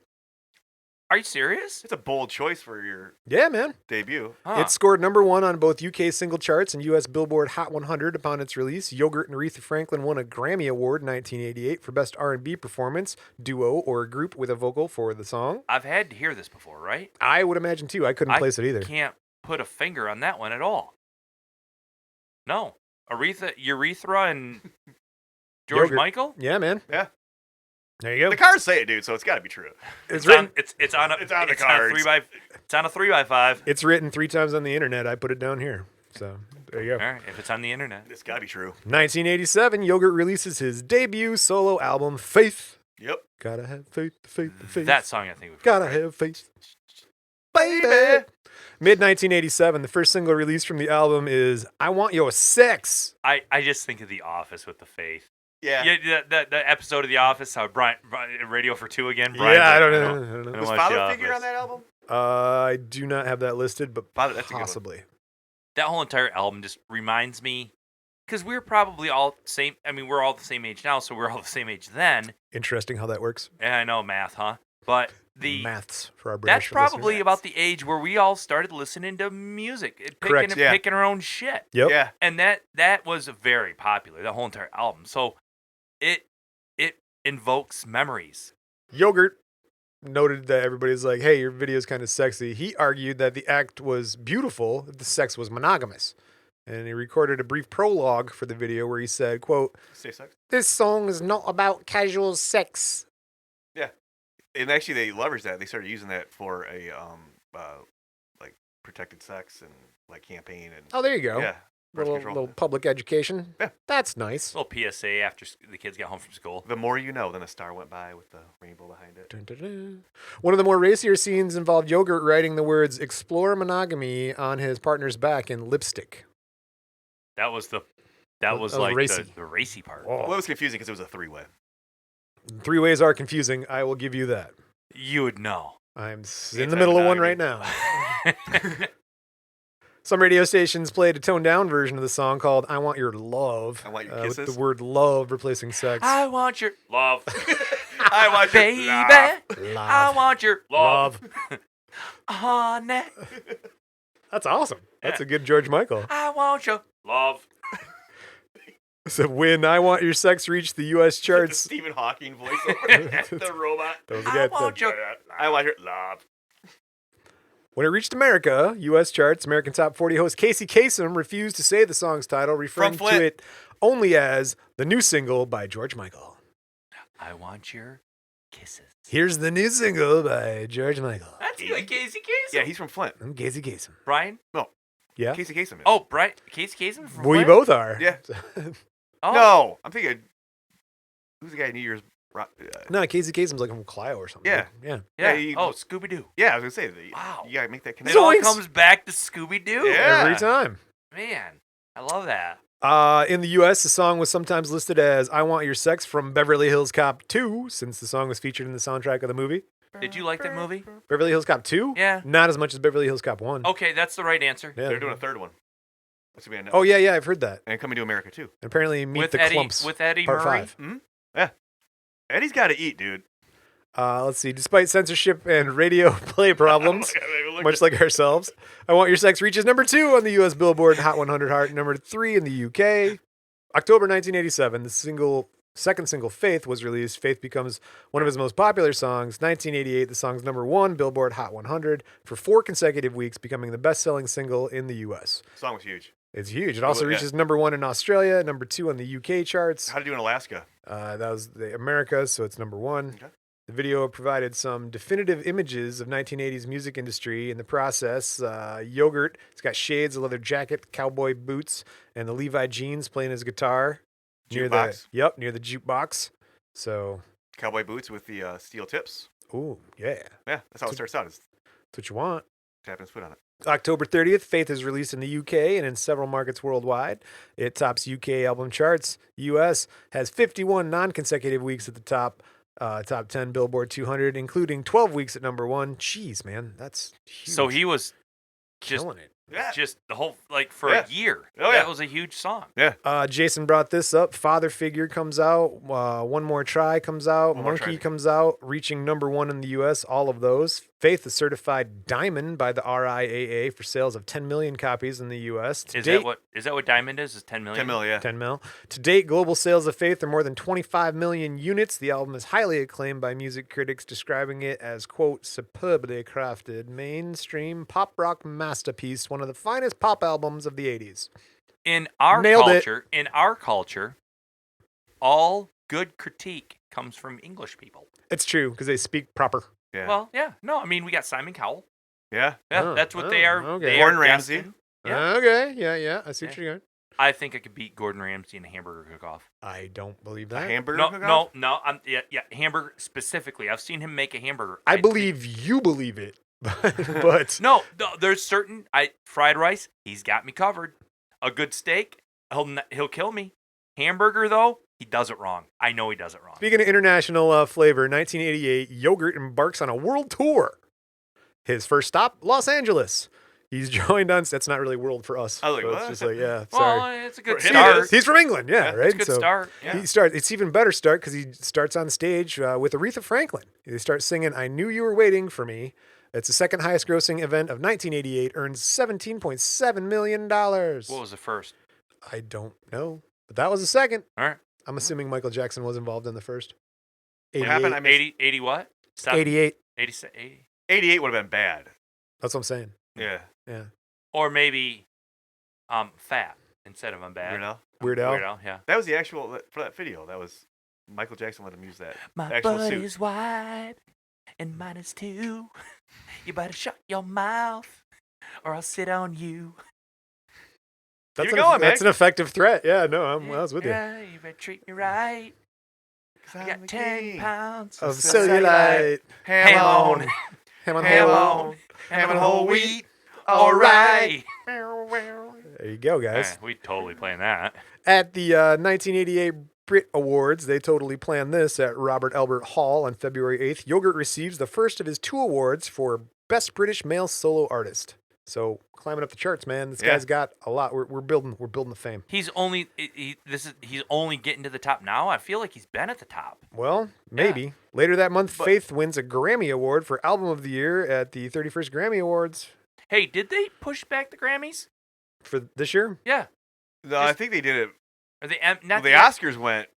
Are you serious? It's a bold choice for your Yeah, man. debut. Huh. It scored #1 on both UK single charts and US Billboard Hot 100 upon its release. Yogurt and Aretha Franklin won a Grammy Award in 1988 for Best R&B Performance, Duo, or a Group with a Vocal for the song. I've had to hear this before, right? I would imagine, too. I couldn't place it either. Can't put a finger on that one at all. No. Urethra and George Yogurt. Michael? Yeah, man. Yeah. There you go. The cards say it, dude, so it's got to be true. It's written. It's on a It's on the it's on a cards. 3x5. It's written 3 times on the internet. I put it down here. So there you go. All right, if it's on the internet. It's got to be true. 1987, Yogurt releases his debut solo album, Faith. Yep. Gotta have faith, faith, faith. That song I think we've Gotta have faith. Baby. Mid 1987, the first single released from the album is I Want Your Sex. I just think of The Office with the Faith. Yeah. Yeah, the episode of The Office, how Brian Radio for Two again. Brian's Yeah, I like, don't "No, know. I don't know. I Was watch Father The Figure on Office." that album? I do not have that listed, but Father, that's a good one. possibly. That whole entire album just reminds me, because we're probably all the same. I mean, we're all the same age now, so we're all the same age then. Interesting how that works. And I know math, huh? But Maths for our British that's probably listeners. about the age where we all started listening to music, Correct, picking, yeah. picking our own shit. Yep. Yeah. And that was very popular, the whole entire album. So it invokes memories. Yogurt noted that everybody's like, hey, your video's kind of sexy. He argued that the act was beautiful, that the sex was monogamous. And he recorded a brief prologue for the video where he said, quote, Stay sex. "This song is not about casual sex." Yeah. And actually, they leveraged that. They started using that for a like protected sex and like campaign and Oh, there you go. yeah, birth control. Little public education. Yeah. That's nice. A little PSA after the kids got home from school. The more you know. Then a star went by with the rainbow behind it. Dun, dun, dun. One of the more racier scenes involved Yogurt writing the words "explore monogamy" on his partner's back in lipstick. That was That like was racy. the racy part. Well, it was confusing because it was a 3-way. 3 ways are confusing. I will give you that. You would know. I'm in the middle of one right now. Some radio stations played a toned down version of the song called I Want Your Love. I Want Your With Kisses? the word love replacing sex. I want your love, I want your baby. love. I want your love, Love. honey. That's awesome. That's a good George Michael. I want your love. So when I Want Your Sex reached the U.S. The charts, Stephen Hawking voiceover. The robot. that was the I guy that want said- your I want your love. when it reached America, U.S. charts, American Top 40 host Casey Kasem refused to say the song's title, referring to Flint. it only as the new single by George Michael. I want your kisses. Here's the new single by George Michael. That's like Casey Kasem. Yeah, he's from Flint. I'm Casey Kasem. Brian. Yeah? Casey Kasem is. Oh, Brian. Casey Kasem from We Flint? both are. Yeah. Oh. No, I'm thinking. Who's the guy in New Year's? No, Casey Kasem's like from Clio or something. Yeah. Yeah. Yeah. Yeah, Oh, Scooby Doo. Yeah, I was gonna say. Wow. You gotta make that It connection. all Zoinks. comes back to Scooby Doo. Yeah. Every time. Man, I love that. In the U.S., the song was sometimes listed as I Want Your Sex from Beverly Hills Cop 2, since the song was featured in the soundtrack of the movie. Did you like that movie? Beverly Hills Cop 2? Yeah. Not as much as Beverly Hills Cop 1. Okay, that's the right answer. Yeah. They're doing a third one. That's gonna be on Oh, Netflix. yeah, I've heard that. And Coming to America too. And apparently Meet With the Eddie, Clumps, with Eddie Part Murray. 5. Yeah. Eddie's got to eat, dude. Let's see. Despite censorship and radio play problems, much like ourselves, I Want Your Sex reaches #2 on the U.S. Billboard Hot 100 Heart, #3 in the UK. October 1987, the single second single, Faith, was released. Faith becomes one of his most popular songs. 1988, the song's #1 Billboard Hot 100 for 4 consecutive weeks, becoming the best-selling single in the U.S. The song was huge. It's huge. It also yeah. reaches #1 in Australia, #2 on the UK charts. How did it do in Alaska? That was the Americas, so it's #1. Okay. The video provided some definitive images of 1980s music industry in the process. Yogurt, it's got shades, a leather jacket, cowboy boots, and the Levi jeans playing his guitar. Near the jukebox. So Cowboy boots with the steel tips. ooh, yeah. Yeah, that's how it starts out. Is That's what you want. tapping his foot on it. October 30th, Faith is released in the UK and in several markets worldwide. It tops UK album charts. US has 51 non-consecutive weeks at the top 10 Billboard 200, including 12 weeks at #1. Jeez, man, that's huge. So he was just killing it. Yeah. just the whole for Yeah. a year. Oh, yeah. That was a huge song. Jason brought this up. Father Figure comes out. One More Try comes out. One More Monkey Try. comes out, reaching #1 in the U.S. All of those. Faith is certified diamond by the RIAA for sales of 10 million copies in the U.S. To Is date, that what Diamond is? Is 10 million? 10 mil, yeah. 10 mil. To date, global sales of Faith are more than 25 million units. The album is highly acclaimed by music critics, describing it as, quote, superbly crafted, mainstream pop rock masterpiece, one of the finest pop albums of the 80s. In our Nailed it. culture, all good critique comes from English people. It's true, because they speak proper. Yeah. Well, yeah. No, I mean, we got Simon Cowell. yeah. Yeah, Oh, that's what they are. okay. They Gordon are Ramsay. destined. Yeah. Okay, yeah. I see what Yeah. you're going. I think I could beat Gordon Ramsay in a hamburger cook-off. I don't believe A that. hamburger No, cook-off? no. Hamburger specifically. I've seen him make a hamburger. I believe you believe it, but No, there's certain fried rice. He's got me covered. A good steak. He'll kill me. Hamburger though, he does it wrong. I know he does it wrong. speaking of international flavor, 1988, Yogurt embarks on a world tour. His first stop, Los Angeles. He's joined on. That's not really world for us. I was like, so what? it's just like, yeah, sorry. Well, it's a good For him, start. it is. He's from England, yeah, right. It's a good start. Yeah. He starts. It's even better start because he starts on stage with Aretha Franklin. They start singing "I Knew You Were Waiting for Me." It's the second highest grossing event of 1988. Earns $17.7 million. What was the first? I don't know, but that was the second. All right. I'm assuming Michael Jackson was involved in the first. What 88. happened? I missed 80 what? Seven? 88. 80. 88 would have been bad. That's what I'm saying. Yeah. Yeah. Or maybe fat instead of I'm bad. You know? Weird Al. Weird Al, yeah. That was the actual, for that video, that was Michael Jackson let him use that My actual butt suit. is wide and mine is too. You better shut your mouth or I'll sit on you. That's, Keep it going, that's man. an effective threat. Yeah, no, I was with you. Yeah, you better treat me right. I I'm got the 10 king pounds Of cellulite. cellulite. Ham on. Ham on Ham whole. on. Ham and whole wheat. All right. There you go, guys. We totally playing that. At the 1988 Brit Awards, they totally planned this at Robert Albert Hall on February 8th. Yogurt receives the first of his 2 awards for Best British Male Solo Artist. So climbing up the charts, man. This Yeah. guy's got a lot. We're building the fame. He's only he's only getting to the top now. I feel like he's been at the top. Well, maybe. Later that month, But- Faith wins a Grammy Award for Album of the Year at the 31st Grammy Awards Hey, did they push back the Grammys? for this year. Yeah. No, I think they did it. Or the Well, not the Oscars went.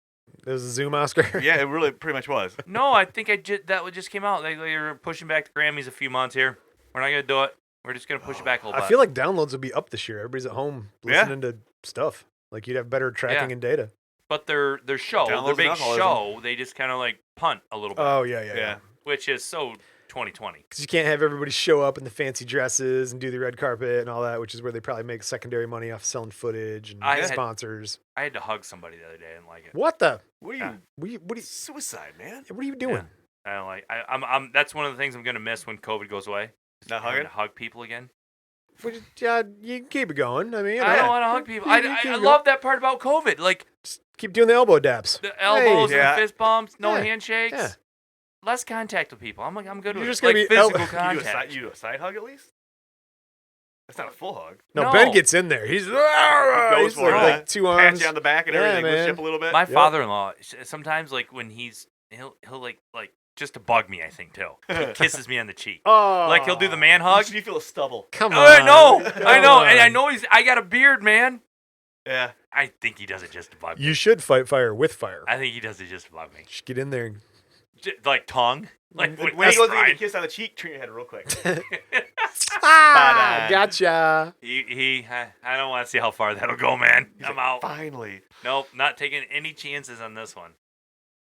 It was a Zoom Oscar. Yeah, it really pretty much was. No, I think that one just came out. They were pushing back the Grammys a few months here. We're not gonna do it. We're just gonna push it back a little bit. I feel like downloads will be up this year. Everybody's at home Yeah. listening to stuff. Like you'd have better tracking Yeah. and data. but their show, Downloads their and big alcoholism. show, they just kind of like punt a little bit, Oh yeah. Yeah. which is so 2020. Because you can't have everybody show up in the fancy dresses and do the red carpet and all that, which is where they probably make secondary money off selling footage and I had- sponsors. I had to hug somebody the other day. I didn't like it. What the? What are you? Yeah. What are you? Suicide, man. What are you doing? I don't like. I'm. That's one of the things I'm gonna miss when COVID goes away. Not Having hugging? to hug people again. Yeah, you can keep it going. I mean, you I know, don't want to hug people. You I keep it going. love that part about COVID. Like Just keep doing the elbow dabs. the elbows Hey. and Yeah. the fist bumps, no Yeah. handshakes, Yeah. less contact with people. I'm good You're with just it. gonna Like be el- physical You do, contact. you do a side hug at least? That's not a full hug. No, No. Ben gets in there. He's, Goes he's for it, like huh? 2 Pat arms. you on the back and Yeah, everything. Lift man. you up a little bit. My Yep. father-in-law sometimes like when he'll like just to bug me, I think too. He kisses me on the cheek. Oh, Like he'll do the man hug. You feel a stubble. Come Oh, on. I know, Come and I on. know I got a beard, man. Yeah. I think he does it just to bug me. You should fight fire with fire. I think he does it just to bug me. Just get in there. Like tongue. Like When he that's goes to give you Brian. a kiss on the cheek, turn your head real quick. Ah, on. gotcha. I don't want to see how far that'll go, man. He's I'm like, out. Finally. Nope, not taking any chances on this one.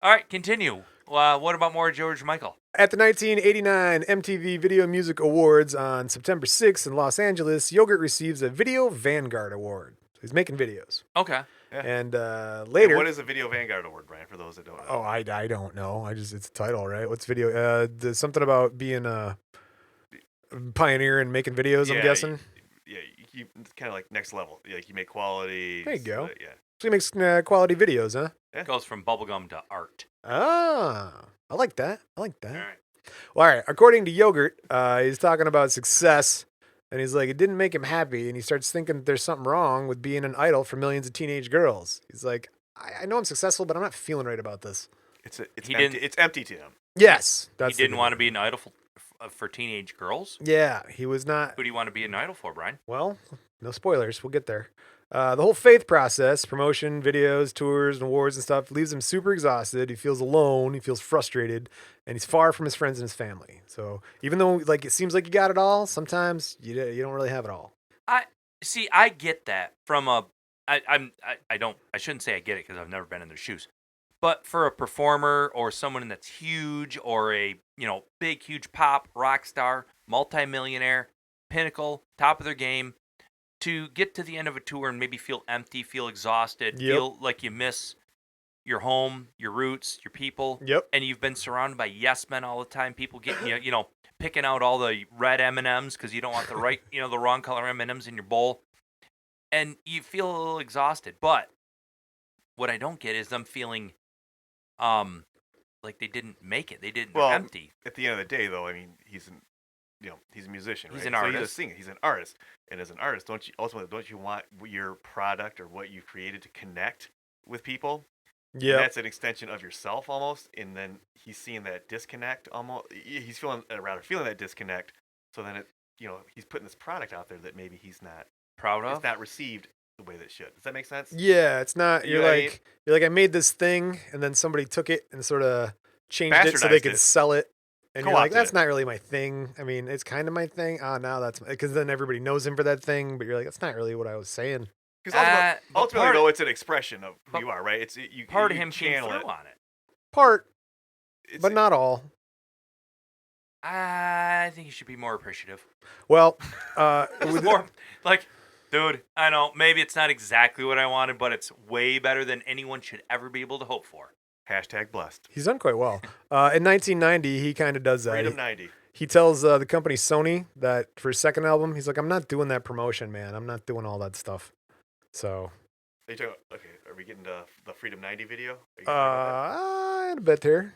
All right, continue. What about more George Michael? At the 1989 MTV Video Music Awards on September 6th in Los Angeles, Yogurt receives a Video Vanguard Award. So he's making videos. Okay. Yeah. And And later... what is the Video Vanguard Award, Brian, for those that don't know? Oh, I don't know. It's a title, right? What's video? There's something about being a pioneer and making videos, I'm Yeah, guessing. Yeah, it's kind of like next level. Like you make quality. There you go. Yeah. So he makes quality videos, huh? It goes from bubblegum to art. Ah, I like that. All right. Well, all right. According to Yogurt, he's talking about success, and he's like, it didn't make him happy, and he starts thinking that there's something wrong with being an idol for millions of teenage girls. He's like, I know I'm successful, but I'm not feeling right about this. It's He empty. didn't- It's empty to him. Yes, He didn't want to be an idol for teenage girls. Yeah, he was not. Who do you want to be an idol for, Brian? Well, no spoilers. We'll get there. The whole faith process, promotion, videos, tours, and awards and stuff, leaves him super exhausted. He feels alone. He feels frustrated, and he's far from his friends and his family. So even though like it seems like you got it all, sometimes you don't really have it all. I get that from a. I shouldn't say I get it because I've never been in their shoes. But for a performer or someone that's huge or a big huge pop rock star, multimillionaire, pinnacle, top of their game, to get to the end of a tour and maybe feel empty, feel exhausted, Yep. feel like you miss your home, your roots, your people, Yep. and you've been surrounded by yes men all the time, people getting you, picking out all the red M&Ms because you don't want the right, the wrong color M&Ms in your bowl, and you feel a little exhausted. But what I don't get is them feeling like they didn't make it. They're Well, empty. At the end of the day, though, I mean, he's a musician. He's right? an So he's a artist. singer. He's an artist, and as an artist, don't you want your product or what you've created to connect with people? Yeah. That's an extension of yourself almost, and then he's seeing that disconnect almost. He's feeling that disconnect. So then he's putting this product out there that maybe he's not Proud of. it's not received the way that it should. Does that make sense? Yeah, it's not. You You're know what I like I made this thing, and then somebody took it and sort of changed it so they Bastardized could it. sell it. And you're like, Co-opted that's it. not really my thing. I mean, it's kind of my thing. Now that's because then everybody knows him for that thing. But you're like, that's not really what I was saying. Because but ultimately, part- though, it's an expression of who but you are, right? It's you. Part you of him came channel through it. on it. Part, It's- but not all. I think you should be more appreciative. Well, It's more like, dude, I know maybe it's not exactly what I wanted, but it's way better than anyone should ever be able to hope for. Hashtag blessed. he's done quite well. In 1990, he kind of does that. Freedom 90. He tells the company Sony that for his second album, he's like, I'm not doing that promotion, man. I'm not doing all that stuff. So, Okay, are we getting to the Freedom 90 video? Are you gonna talk about in a bit here.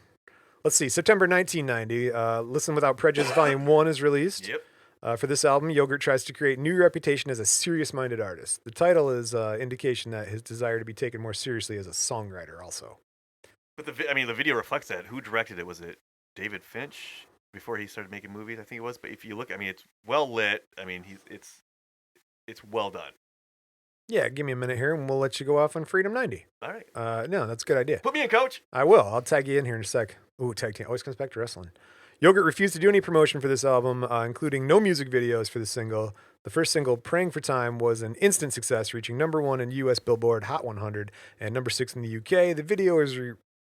Let's see. September 1990, Listen Without Prejudice Volume 1 is released. that? Yep. For this album, Yogurt tries to create new reputation as a serious-minded artist. The title is indication that his desire to be taken more seriously as a songwriter also. But the video reflects that. Who directed it? Was it David Finch before he started making movies? I think it was. But if you look, I mean, it's well lit. I mean, it's well done. Yeah, give me a minute here, and we'll let you go off on Freedom 90. All right. No, that's a good idea. Put me in, coach. I will. I'll tag you in here in a sec. Ooh, tag team. Always comes back to wrestling. Yogurt refused to do any promotion for this album, including no music videos for the single. The first single, Praying for Time, was an instant success, reaching #1 in U.S. Billboard Hot 100 and #6 in the UK. The video was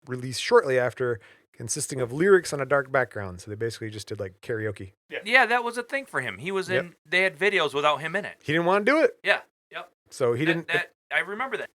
released shortly after, consisting of lyrics on a dark background. So they basically just did like karaoke. Yeah, that was a thing for him. He was in. They had videos without him in it. He didn't want to do it. Yeah. Yep. So he didn't. I remember that.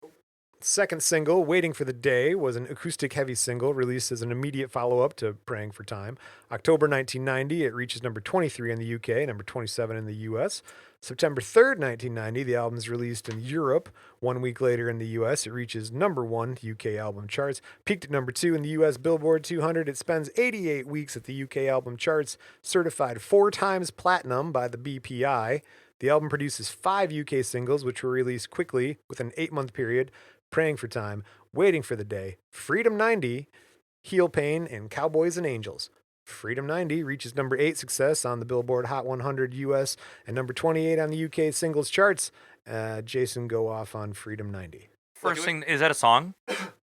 Second single, Waiting for the Day, was an acoustic heavy single released as an immediate follow-up to Praying for Time. October 1990, it reaches #23 in the UK, #27 in the US. September 3rd, 1990, the album is released in Europe. 1 week later in the US, it reaches #1 UK album charts. Peaked at #2 in the US Billboard 200. It spends 88 weeks at the UK album charts, certified 4 times platinum by the BPI. The album produces 5 UK singles, which were released quickly within an 8-month period. Praying for Time, Waiting for the Day, Freedom 90, Heel Pain, and Cowboys and Angels. Freedom 90 reaches #8 success on the Billboard Hot 100 US and #28 on the UK singles charts. Jason go off on Freedom 90. First thing, is that a song?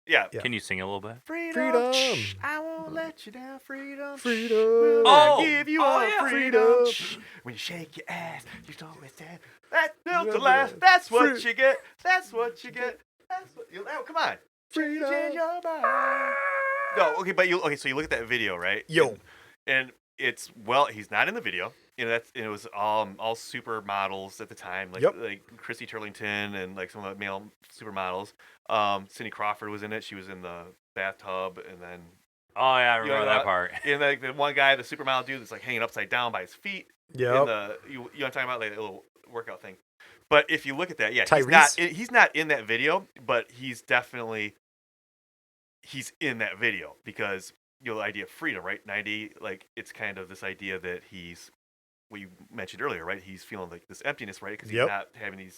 Yeah. Yeah. Can you sing it a little bit? Freedom. Shh, I won't let you down. Freedom. Freedom. Will Oh, I give you oh, all yeah. freedom. Shh, when you shake your ass, you don't stand. That built to last. That's what you get. That's what you get. That's what you. Oh, come on. Freedom. Change your mind. No, okay, but so you look at that video, right? Yo. And it's he's not in the video. It was all supermodels at the time, like Chrissy Turlington and like some of the male supermodels. Cindy Crawford was in it. She was in the bathtub, and then Oh yeah, I remember that part. and like the one guy, the supermodel dude, that's like hanging upside down by his feet. Yeah. You know what I'm talking about, like a little workout thing. But if you look at that, yeah, Tyrese? he's not in that video, but he's in that video because the idea of freedom, right? 90, like it's kind of this idea that he's what you mentioned earlier, right? He's feeling like this emptiness, right? Because he's not having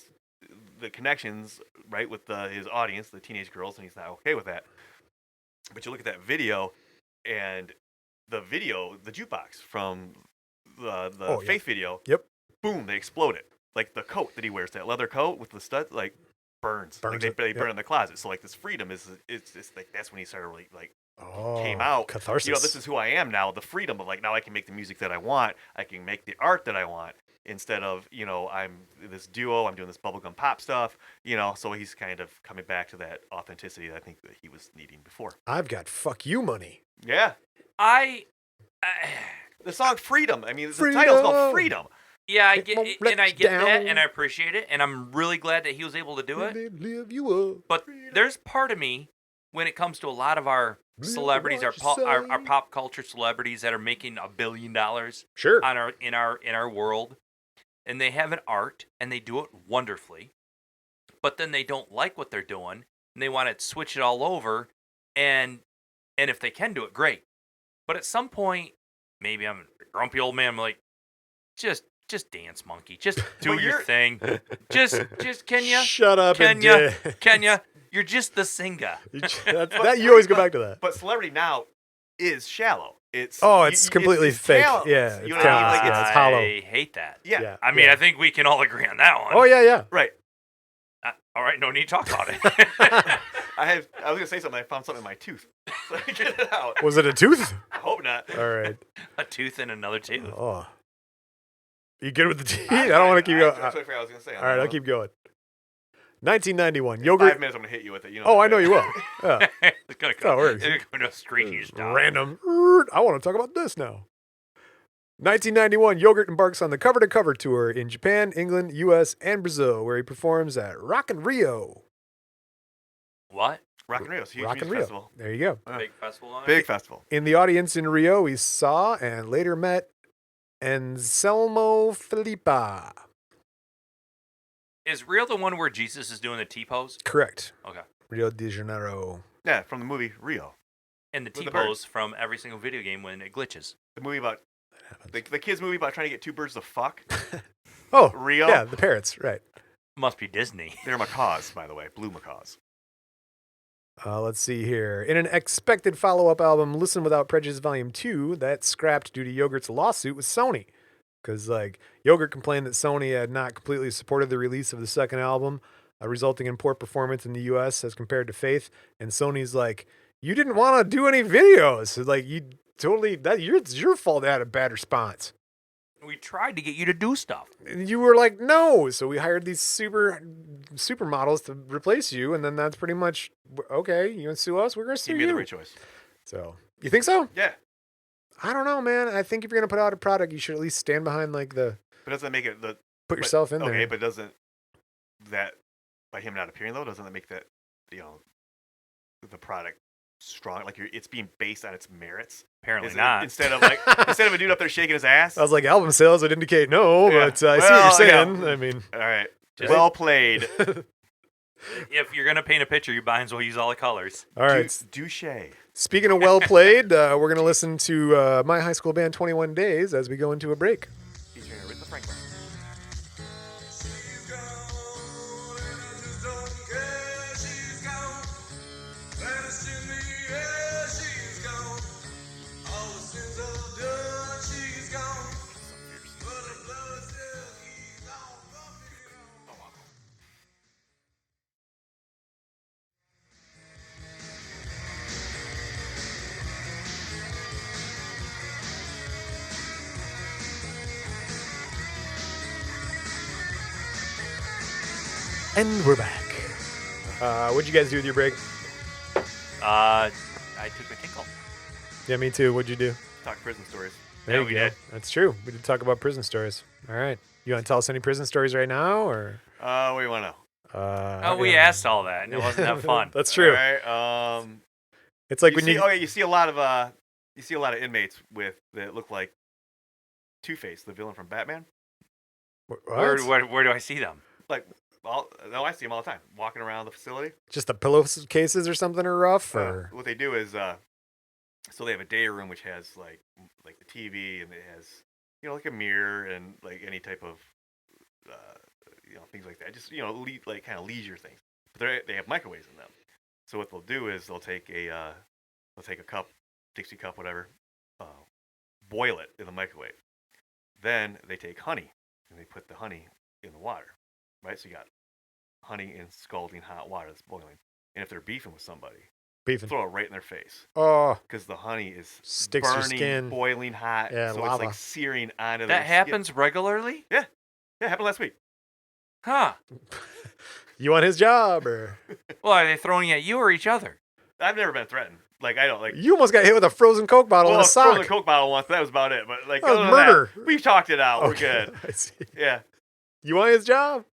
the connections, right, with his audience, the teenage girls, and he's not okay with that. But you look at that video, and the jukebox from the Faith video, boom, they explode it. Like the coat that he wears, that leather coat with the studs, like burns like they burn in the closet. So like this freedom it's like that's when he started really like came out. Catharsis. You know, this is who I am now. The freedom of like now I can make the music that I want. I can make the art that I want instead of I'm this duo. I'm doing this bubblegum pop stuff. So he's kind of coming back to that authenticity that I think that he was needing before. I've got fuck you money. Yeah. The song Freedom. I mean, the title's called Freedom. Yeah, I get it, and I get that, and I appreciate it, and I'm really glad that he was able to do it. Live you up. But there's part of me when it comes to a lot of our celebrities, our pop culture celebrities that are making $1 billion Sure. in our world, and they have an art and they do it wonderfully, but then they don't like what they're doing and they want to switch it all over, and if they can do it, great. But at some point, maybe I'm a grumpy old man. I'm like, just dance, monkey. Just do your thing. Just can ya? Shut up Can ya? Can ya? You're just the singer. That you always go back to that. But celebrity now is shallow. It's completely it's fake. talent. Yeah, You it's know what I mean? Like, talent. It's hollow. I hate that. Yeah. I mean, I think we can all agree on that one. Oh yeah. Right. All right, no need to talk about it. I was gonna say something. I found something in my tooth. So I get it out. Was it a tooth? I hope not. All right. A tooth and another tooth. Oh. You good with the teeth? I don't want to keep going. That's what I was gonna say. All right, I'll keep going. 1991. In Yogurt. 5 minutes, I'm gonna hit you with it. You know. Oh, I know you will. Yeah. It's gonna That's how it works. It's going to screechy stuff. Random. I want to talk about this now. 1991, Yogurt embarks on the cover-to-cover tour in Japan, England, U.S., and Brazil, where he performs at Rock in Rio. What? Rock in Rio. It's a huge Rock in music Rio. festival. There you go. Big festival on it? Big festival. In the audience in Rio, we saw and later met Anselmo Filippa. Is Rio the one where Jesus is doing the T-pose? Correct. Okay. Rio de Janeiro. Yeah, from the movie Rio. And the With the T-pose from every single video game when it glitches. The movie about the kids' movie about trying to get two birds to fuck. Oh, Rio. yeah, the parrots, right. Must be Disney. They're macaws, by the way, blue macaws. Let's see here. In an expected follow-up album, Listen Without Prejudice Volume 2, that scrapped due to Yogurt's lawsuit with Sony. Because, Yogurt complained that Sony had not completely supported the release of the second album, resulting in poor performance in the U.S. as compared to Faith. And Sony's like, you didn't want to do any videos. It's your fault they had a bad response. We tried to get you to do stuff. And you were like, no. So we hired these supermodels to replace you. And then that's pretty much, okay, you want to sue us? We're going to sue You you. made the right choice. So, you think so? Yeah. I don't know, man. I think if you're going to put out a product, you should at least stand behind, But doesn't make it put yourself in there. Okay, but doesn't that, by him not appearing though, doesn't that make that, the product strong? Like it's being based on its merits. Apparently Is not. Instead of a dude up there shaking his ass. I was like, album sales would indicate no, Yeah. but I see what you're saying. Yeah. I mean, All right. Just- Well played. If you're going to paint a picture, you might as well use all the colors. all right. Douche. Speaking of well played, we're going to listen to my high school band 21 Days as we go into a break. Featuring Aretha Franklin. She's gone, and I just don't care. She's gone, vanished in the air. She's gone, all the sins are done. She's gone, but the blood still keeps on pumping on. And we're back. What'd you guys do with your break? I took a tinkle. Yeah, me too. What'd you do? Talk prison stories. There Yeah, you we go. did. That's true. We did talk about prison stories. All right. You want to tell us any prison stories right now, or? What do you want to know? We asked all that, and it wasn't that fun. That's true. All right. It's like you when see, you. okay, you see a lot of inmates that look like Two-Face, the villain from Batman. What? Where do I see them? Like, no, I see them all the time walking around the facility. Just the pillowcases or something are rough, or What they do is, so they have a day room which has like the TV, and it has like a mirror and like any type of things like that. Just like kind of leisure things. But they have microwaves in them. So what they'll do is they'll take a cup, Dixie cup, whatever, boil it in the microwave. Then they take honey and they put the honey in the water, right? So you got honey in scalding hot water that's boiling. And if they're beefing with somebody, beefing. throw it right in their face Oh, because the honey is Sticks your burning, skin. boiling hot. Yeah, so lava. it's like searing onto That their happens regularly? Skin. Yeah, it happened last week. Huh. You want his job, or Well, are they throwing at you or each other? I've never been threatened. Like I don't like. you almost got hit with a frozen Coke bottle Well, and a sock. the Coke bottle once. That was about it. But like That was other than murder. that, we've talked it out. Okay, We're good. I see. Yeah. You want his job?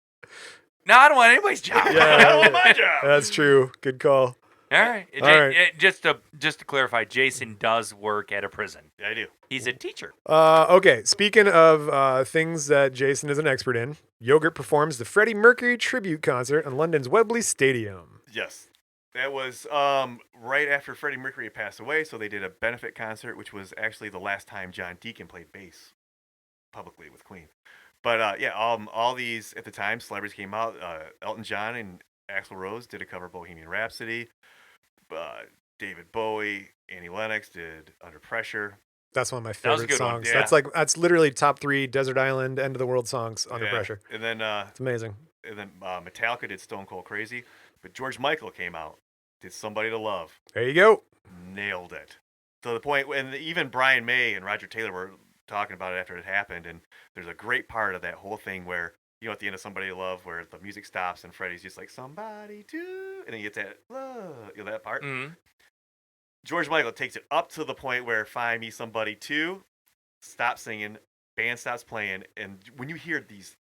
No, I don't want anybody's job. I don't want my job. That's true. Good call. All right. All right. Just to clarify, Jason does work at a prison. Yeah, I do. He's a teacher. Okay, speaking of things that Jason is an expert in, Yogurt performs the Freddie Mercury tribute concert in London's Wembley Stadium. Yes. That was right after Freddie Mercury had passed away, so they did a benefit concert, which was actually the last time John Deacon played bass publicly with Queen. But all these at the time celebrities came out. Elton John and Axl Rose did a cover of Bohemian Rhapsody. David Bowie, Annie Lennox did Under Pressure. That's one of my That was a favorite good one, songs. yeah. That's literally top 3 Desert Island End of the World songs under Yeah. pressure. And then It's amazing. Metallica did Stone Cold Crazy. But George Michael came out, did Somebody to Love, There you go. nailed it. To the point, and even Brian May and Roger Taylor were talking about it after it happened. And there's a great part of that whole thing where, at the end of Somebody to Love, where the music stops and Freddie's just like, somebody to, and then you get that, that part. Mm-hmm. George Michael takes it up to the point where Find Me Somebody To, stop singing, band stops playing, and when you hear these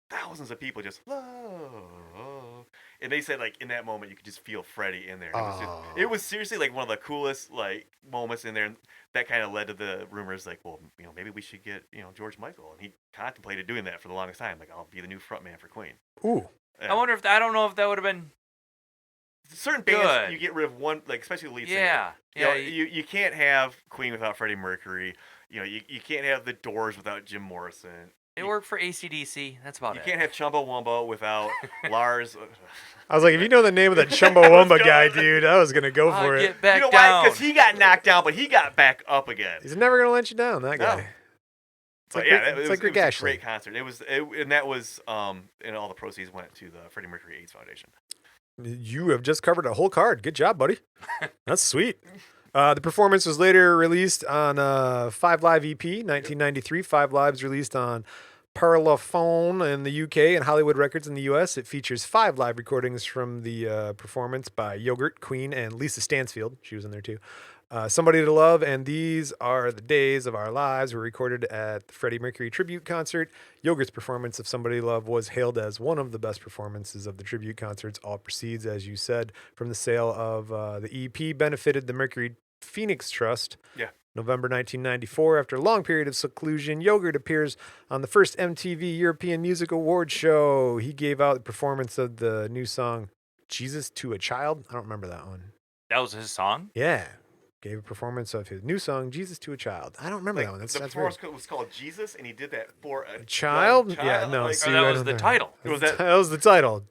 thousands of people just love, and they said like in that moment you could just feel Freddie in there. It was seriously like one of the coolest like moments in there, and that kind of led to the rumors like, well, maybe we should get George Michael, and he contemplated doing that for the longest time. Like, I'll be the new frontman for Queen. Ooh. Yeah. I don't know if that would have been. Certain bands, Good. you get rid of one, like especially the lead singer. Yeah. You can't have Queen without Freddie Mercury. You can't have the Doors without Jim Morrison. It worked for AC/DC. That's about You it. can't have Chumbawamba without Lars. I was like, if you know the name of the Chumbawamba guy, dude, I was going to go for it. Get back You know down. why? Because he got knocked down, but he got back up again. He's never going to let you down, that No. guy. It's But like, yeah, it's like Rick it was a Ashley. great concert. And that was and all the proceeds went to the Freddie Mercury AIDS Foundation. You have just covered a whole card. Good job, buddy. That's sweet. The performance was later released on 5 Live EP, 1993. 5 Live's released on Parlophone in the UK and Hollywood Records in the US. It features 5 live recordings from the performance by Yogurt, Queen, and Lisa Stansfield. She was in there too. Somebody to Love and These Are the Days of Our Lives were recorded at the Freddie Mercury tribute concert. Yogurt's performance of Somebody to Love was hailed as one of the best performances of the tribute concerts. All proceeds, as you said, from the sale of the EP benefited the Mercury Phoenix Trust. Yeah. November 1994, after a long period of seclusion, Yogurt appears on the first MTV European Music Awards show. He gave out the performance of the new song, Jesus to a Child. I don't remember that one. That was his song? Yeah. Gave a performance of his new song, Jesus to a Child. I don't remember Like, that one. That's the weird. performance was called Jesus, and he did that for a Child? young Yeah, no. Like, see, Oh, that right was on the there. title. It was that that- was the title.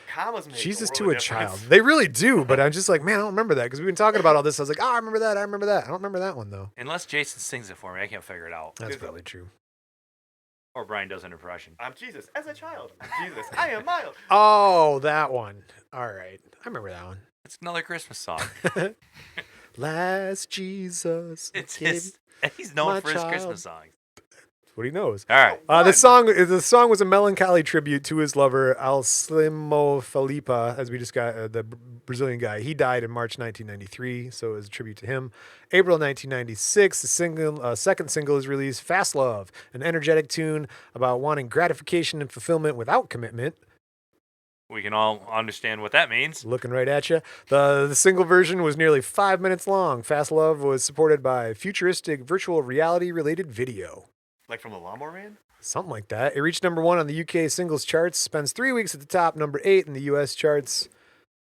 commas make Jesus a to world a of Child. difference. They really do, but I'm just like, man, I don't remember that because we've been talking about all this. I was like, oh, I remember that. I remember that. I don't remember that one, though. Unless Jason sings it for me, I can't figure it out. That's Is it? probably true. Or Brian does an impression. I'm Jesus as a child. I'm Jesus. I am mild. Oh, that one. All right. I remember that one. It's another Christmas song. Last Jesus. It's gave- his. He's known my for his child. Christmas songs. what he knows. All right. The song was a melancholy tribute to his lover Alcimo Felipa, as we just got the Brazilian guy. He died in March 1993, so it was a tribute to him. April 1996, the second single is released, "Fast Love," an energetic tune about wanting gratification and fulfillment without commitment. We can all understand what that means. Looking right at you. The single version was nearly 5 minutes long. "Fast Love" was supported by futuristic virtual reality related video. Like from the Lawnmower Man? Something like that. It reached number 1 on the UK singles charts, spends 3 weeks at the top, number 8 in the US charts.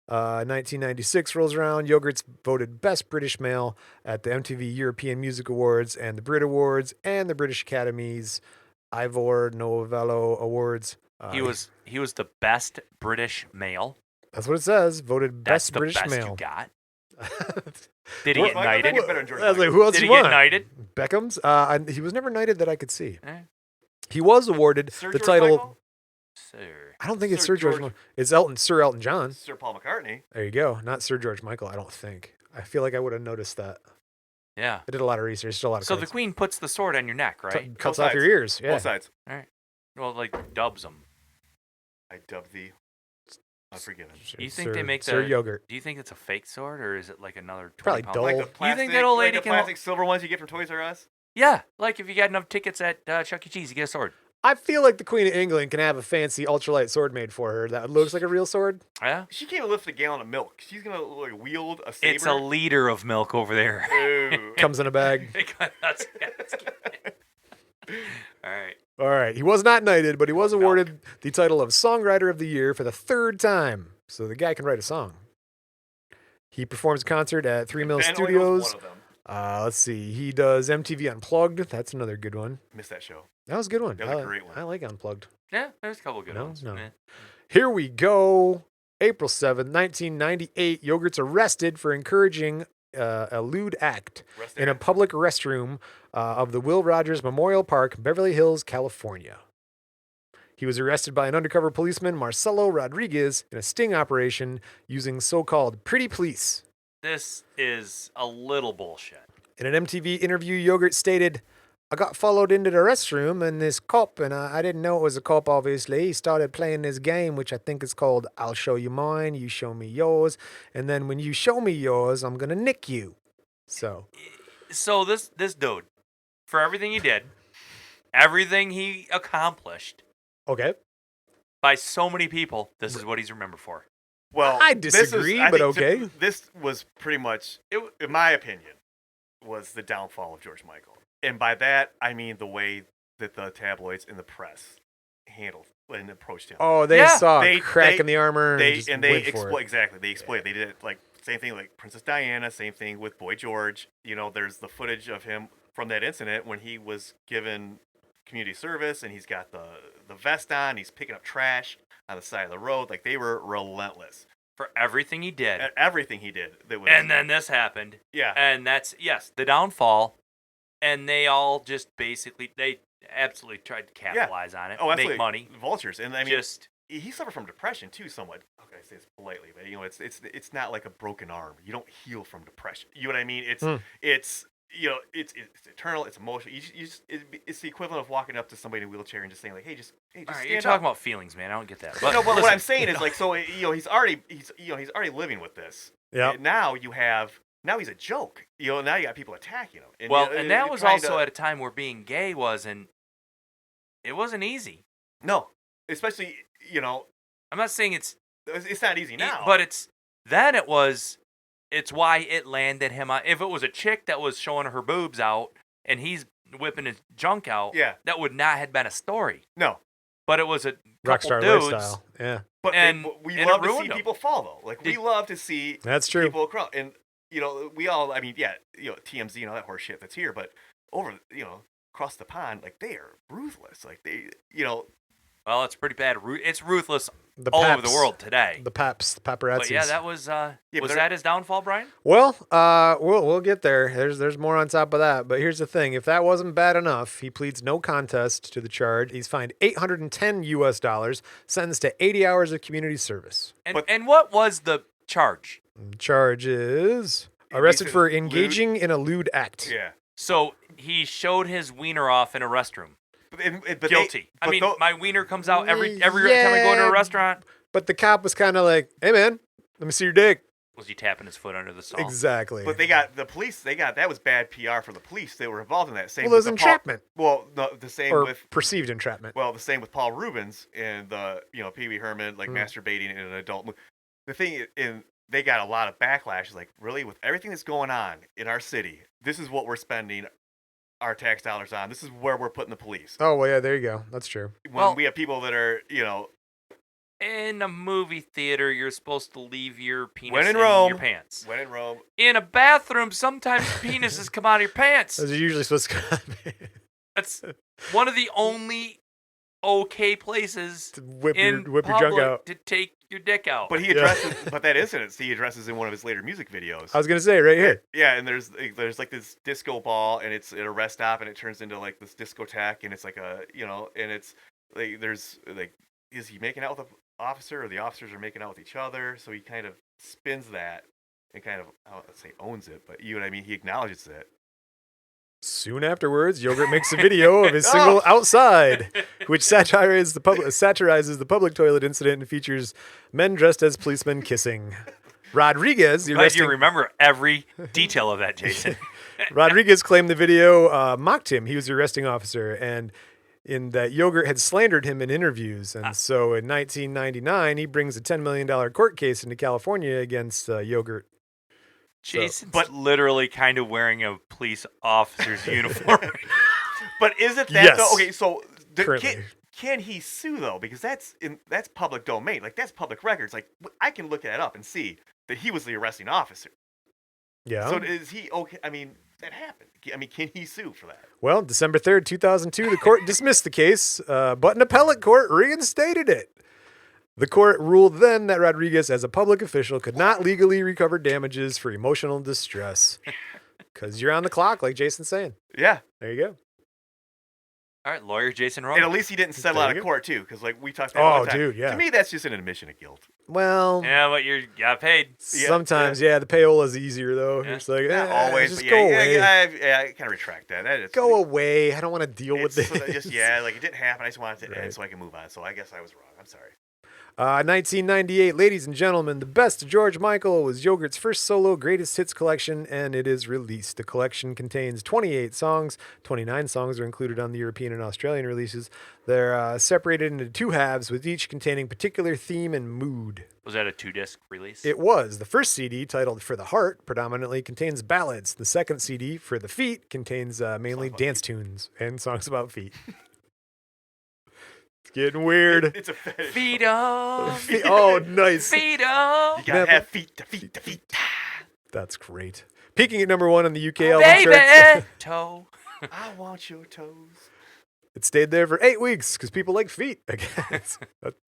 1996 rolls around. Yogurt's voted Best British Male at the MTV European Music Awards and the Brit Awards and the British Academy's Ivor Novello Awards. He was the best British male. That's what it says. Voted That's Best the British best Male. you got. Did he get knighted? Better than George I was like, Michael. who else Did you he get want? knighted? Beckham's? He was never knighted that I could see. Eh. He was awarded Sir the George title. Michael? Sir. I don't think it's Sir Sir George. George- It's Sir Elton John. Sir Paul McCartney. There you go. Not Sir George Michael. I don't think. I feel like I would have noticed that. Yeah. I did a lot of research. Did a lot of So the cards. queen puts the sword on your neck, right? Cuts Both off your sides. ears. Yeah. Both sides. All right. Well, like dubs them. I dub thee unforgiven. Do you think they make Sir the- Yogurt? Do you think it's a fake sword or is it like another 20 Probably pound? dull. Like the You plastic, think that old lady like the can- plastic silver ones you get from Toys R Us? Yeah, like if you got enough tickets at Chuck E. Cheese, you get a sword. I feel like the Queen of England can have a fancy ultralight sword made for her that looks like a real sword. Yeah. She can't even lift a gallon of milk. She's gonna like wield a saber. It's a liter of milk over there. Ooh. Comes in a bag. That's- All right. All right. He was not knighted, but he was Milk. awarded the title of Songwriter of the Year for the 3rd time. So the guy can write a song. He performs a concert at 3 Mill Ben only knows Studios. one of them. Let's see. He does MTV Unplugged. That's another good one. Missed that show. That was a good one. That was a great one. I like Unplugged. Yeah, there's a couple good No, ones. no. Eh. Here we go. April 7th, 1998. Yogurt's arrested for encouraging a lewd act Rest in a public restroom of the Will Rogers Memorial Park, Beverly Hills, California. He was arrested by an undercover policeman, Marcelo Rodriguez, in a sting operation using so-called pretty police. This is a little bullshit. In an MTV interview, Yogurt stated, "I got followed into the restroom and this cop, and I didn't know it was a cop, obviously. He started playing this game, which I think is called I'll show you mine, you show me yours, and then when you show me yours, I'm going to nick you." So, So this dude, for everything he did, everything he accomplished okay. by so many people, this is what he's remembered for. Well, I this is- disagree, I but think okay. This was pretty much, in my opinion, was the downfall of George Michael. And by that, I mean the way that the tabloids and the press handled and approached him. Oh, they Yeah. saw a They- crack they- in the armor they just and they went for exploit it. exactly. They exploit. They did it like same thing like Princess Diana. Same thing with Boy George. You know, there's the footage of him from that incident when he was given community service and he's got the vest on. He's picking up trash on the side of the road. Like they were relentless For everything he did. at everything he did. That was And then this happened. yeah. And that's, yes, the downfall. And they all just basically, they absolutely tried to capitalize on it, Oh, absolutely. make money. Vultures. And I mean, Just, he suffered from depression too, somewhat. Okay, I say this politely, but you know, it's not like a broken arm. You don't heal from depression. You know what I mean? It's you know, it's eternal. It's emotional. It's the equivalent of walking up to somebody in a wheelchair and just saying like, hey, just all right, stand you're up. talking about feelings, man. I don't get that. But, No, but what listen, I'm saying is like, so you know, he's already living with this. Yeah. And now he's a joke. You know, now you got people attacking him. And, well, you know, and that it was kinda- also at a time where being gay wasn't, it wasn't easy. no, especially you know, I'm not saying it's, it's not easy now. but it's why it landed him on. If it was a chick that was showing her boobs out and he's whipping his junk out, yeah, that would not have been a story. no. But it was a couple Rockstar dudes. lifestyle. Yeah, But And- but we and love it to see ruined 'em. people fall though. Like we Did- love to see that's true. people across. And you know, we all. I mean, yeah, you know, TMZ and all that horse shit that's here, but over, you know, across the pond, like they are ruthless. Like they, you know, Well, it's pretty bad. It's ruthless The all over the paps. world today. The paps, the paparazzis. But yeah, that was but was they're- that his downfall, Brian? Well, we'll get there. There's more on top of that. But here's the thing: if that wasn't bad enough, he pleads no contest to the charge. He's fined $810, sentenced to 80 hours of community service. And But- and what was the charge? Charge is arrested for Lewd. engaging in a lewd act. yeah. So he showed his wiener off in a restroom. But Guilty. They, I mean, tho- my wiener comes out every time I go to a restaurant. But the cop was kind of like, "Hey, man, let me see your dick." Was he tapping his foot under the stall? Exactly. But they got the police. That was bad PR for the police. They were involved in that. Same Well, with there's the entrapment. no, the same or with perceived entrapment. the same with Paul Rubens and the Pee Wee Herman masturbating in an adult movie. The thing they got a lot of backlash. Is like, really, with everything that's going on in our city, this is what we're spending our tax dollars on. This is where we're putting the police. Oh well, yeah, there you go. That's true. When we have people that are in a movie theater, you're supposed to leave your penis When in in Rome. your pants. when in Rome. In a bathroom, sometimes penises come out of your pants. Those are usually supposed to come That's one of the only okay places to whip in your public junk out. to take your dick out. But he addresses, but that incident he addresses in one of his later music videos. I was gonna say right here. Yeah, and there's like this disco ball, and it's at a rest stop, and it turns into like this discotheque, and it's like and it's like there's like, is he making out with the officer, or the officers are making out with each other? So he kind of spins that and kind of, I don't say owns it, but you know what I mean. He acknowledges it. Soon afterwards, Yogurt makes a video of his single "Outside," which satirizes the public toilet incident and features men dressed as policemen kissing. Rodriguez, the Glad arresting you remember every detail of that, Jason. Rodriguez claimed the video mocked him. He was the arresting officer, and in that Yogurt had slandered him in interviews. And so in 1999, he brings a $10 million court case into California against Yogurt. Jason's literally kind of wearing a police officer's uniform. But is it that Yes. though? Okay, so Currently. can he sue though? Because that's public domain. Like, that's public records. Like, I can look that up and see that he was the arresting officer. Yeah. So is he okay? I mean, that happened. I mean, can he sue for that? Well, December 3rd, 2002, the court dismissed the case, but an appellate court reinstated it. The court ruled then that Rodriguez, as a public official, could not legally recover damages for emotional distress. Because you're on the clock, like Jason's saying. Yeah. There you go. All right, lawyer Jason Rowe. And at least he didn't settle There out you of go. court too, because like we talked about all Oh, the time. dude, yeah. To me, that's just an admission of guilt. Well, Yeah, but you got paid. sometimes, yeah, the payola's easier, though. Yeah. It's like, Not always, just but go yeah, away. I kind of retract that. That is, Go away. I don't want to deal with this. like it didn't happen. I just wanted it to end so I can move on. So I guess I was wrong. I'm sorry. 1998, ladies and gentlemen, The Best of George Michael was Yogurt's first solo greatest hits collection, and it is released. The collection contains 28 songs. 29 songs are included on the European and Australian releases. They're separated into two halves, with each containing particular theme and mood. Was that a 2-disc release? It was. The first CD, titled For the Heart, predominantly contains ballads. The second CD, For the Feet, contains mainly dance tunes and songs about feet. It's getting weird. It's a fetish. Feet up. Oh, nice. Feet up. You gotta Never- have feet to feet to feet. That's great. Peaking at number one on the UK album charts. Baby. Toe. I want your toes. It stayed there for 8 weeks because people like feet, I guess.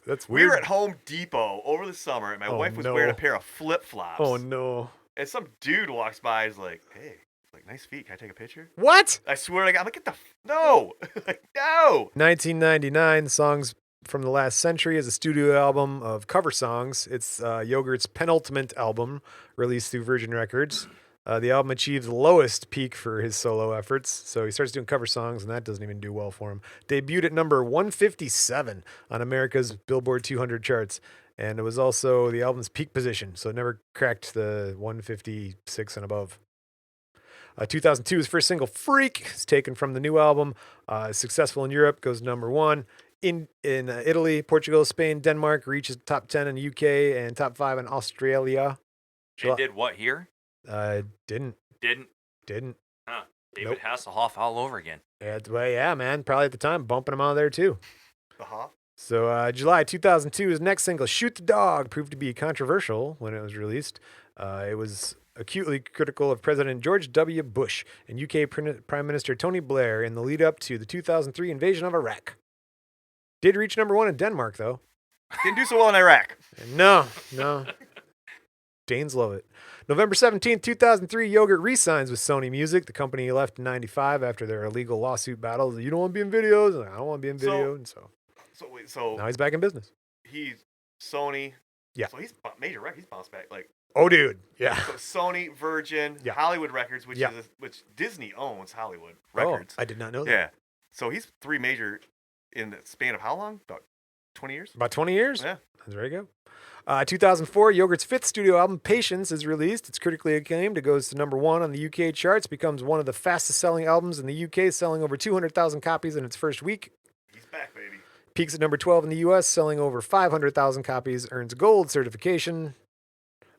That's We weird. were at Home Depot over the summer, and my Oh, wife was no. wearing a pair of flip flops. Oh, no. And some dude walks by, and is like, "Hey, like, nice feet. Can I take a picture?" What? I swear to God, I'm like, "Get the no, like, no." 1999, Songs from the Last Century is a studio album of cover songs. It's Yogurt's penultimate album, released through Virgin Records. The album achieved the lowest peak for his solo efforts, so he starts doing cover songs, and that doesn't even do well for him. Debuted at number 157 on America's Billboard 200 charts, and it was also the album's peak position, so it never cracked the 156 and above. 2002, his first single, Freak, is taken from the new album. Successful in Europe, goes number one. In Italy, Portugal, Spain, Denmark, reaches top 10 in the UK and top 5 in Australia. They did what here? Didn't. David Nope. Hasselhoff all over again. Yeah, man. Probably at the time, bumping him out of there too. Uh-huh. So July 2002, his next single, Shoot the Dog, proved to be controversial when it was released. It was acutely critical of President George W. Bush and UK Prime Minister Tony Blair in the lead up to the 2003 invasion of Iraq. Did reach number one in Denmark, though. Didn't do so well in Iraq. No. Danes love it. November 17th, 2003, Yogurt re-signs with Sony Music. The company left in 95 after their illegal lawsuit battle. You don't want to be in videos? And I don't want to be in video. And so So now he's back in business. he's Sony. Yeah. So he's major record. He's bounced back. Like, Oh, dude. Yeah. so Sony, Virgin, Yeah. Hollywood Records, which Yeah. which Disney owns Hollywood Oh, Records. I did not know that. Yeah. So he's 3 major in the span of how long? About 20 years? About 20 years? Yeah. There you go. 2004, Yogurt's fifth studio album, Patience, is released. It's critically acclaimed. It goes to number 1 on the UK charts, becomes one of the fastest selling albums in the UK, selling over 200,000 copies in its first week. He's back, baby. Peaks at number 12 in the US, selling over 500,000 copies, earns gold certification.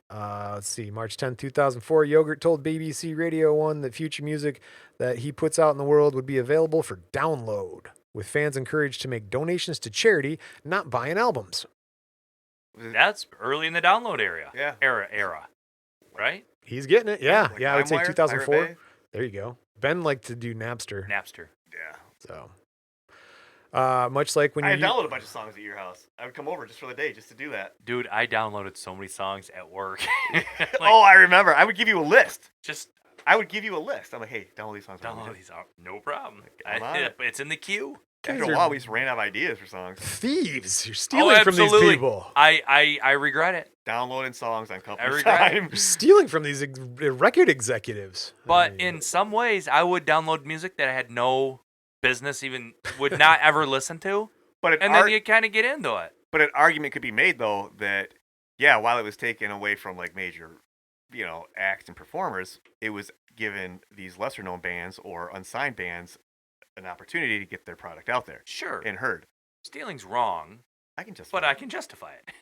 Let's see, March 10th, 2004, Yogurt told BBC Radio 1 that future music that he puts out in the world would be available for download, with fans encouraged to make donations to charity, not buying albums. That's early in the download Yeah. era, right? He's getting it. Yeah. Like Yeah, I would say LimeWire, 2004. Pirate Bay? There you go. Ben liked to do Napster. Napster. Yeah. So, much like when I you had downloaded a bunch of songs at your house. I would come over just for the day just to do that. Dude, I downloaded so many songs at work. Oh, I remember. I would give you a list. Just I would give you a list. I'm like, hey, download these songs. download these out. No problem. I'm on it. It's in the queue. After Guys a are while, we just ran out of ideas for songs. thieves. You're stealing from these absolutely. people. I regret it. Downloading songs on I company regret it. time. You're stealing from these record executives. But I mean, in some ways, I would download music that I had no business even would not ever listen to, But and then you kind of get into it. But an argument could be made though that while it was taken away from like major, acts and performers, it was given these lesser known bands or unsigned bands an opportunity to get their product out there Sure, and heard. stealing's wrong, I can just but I can justify it.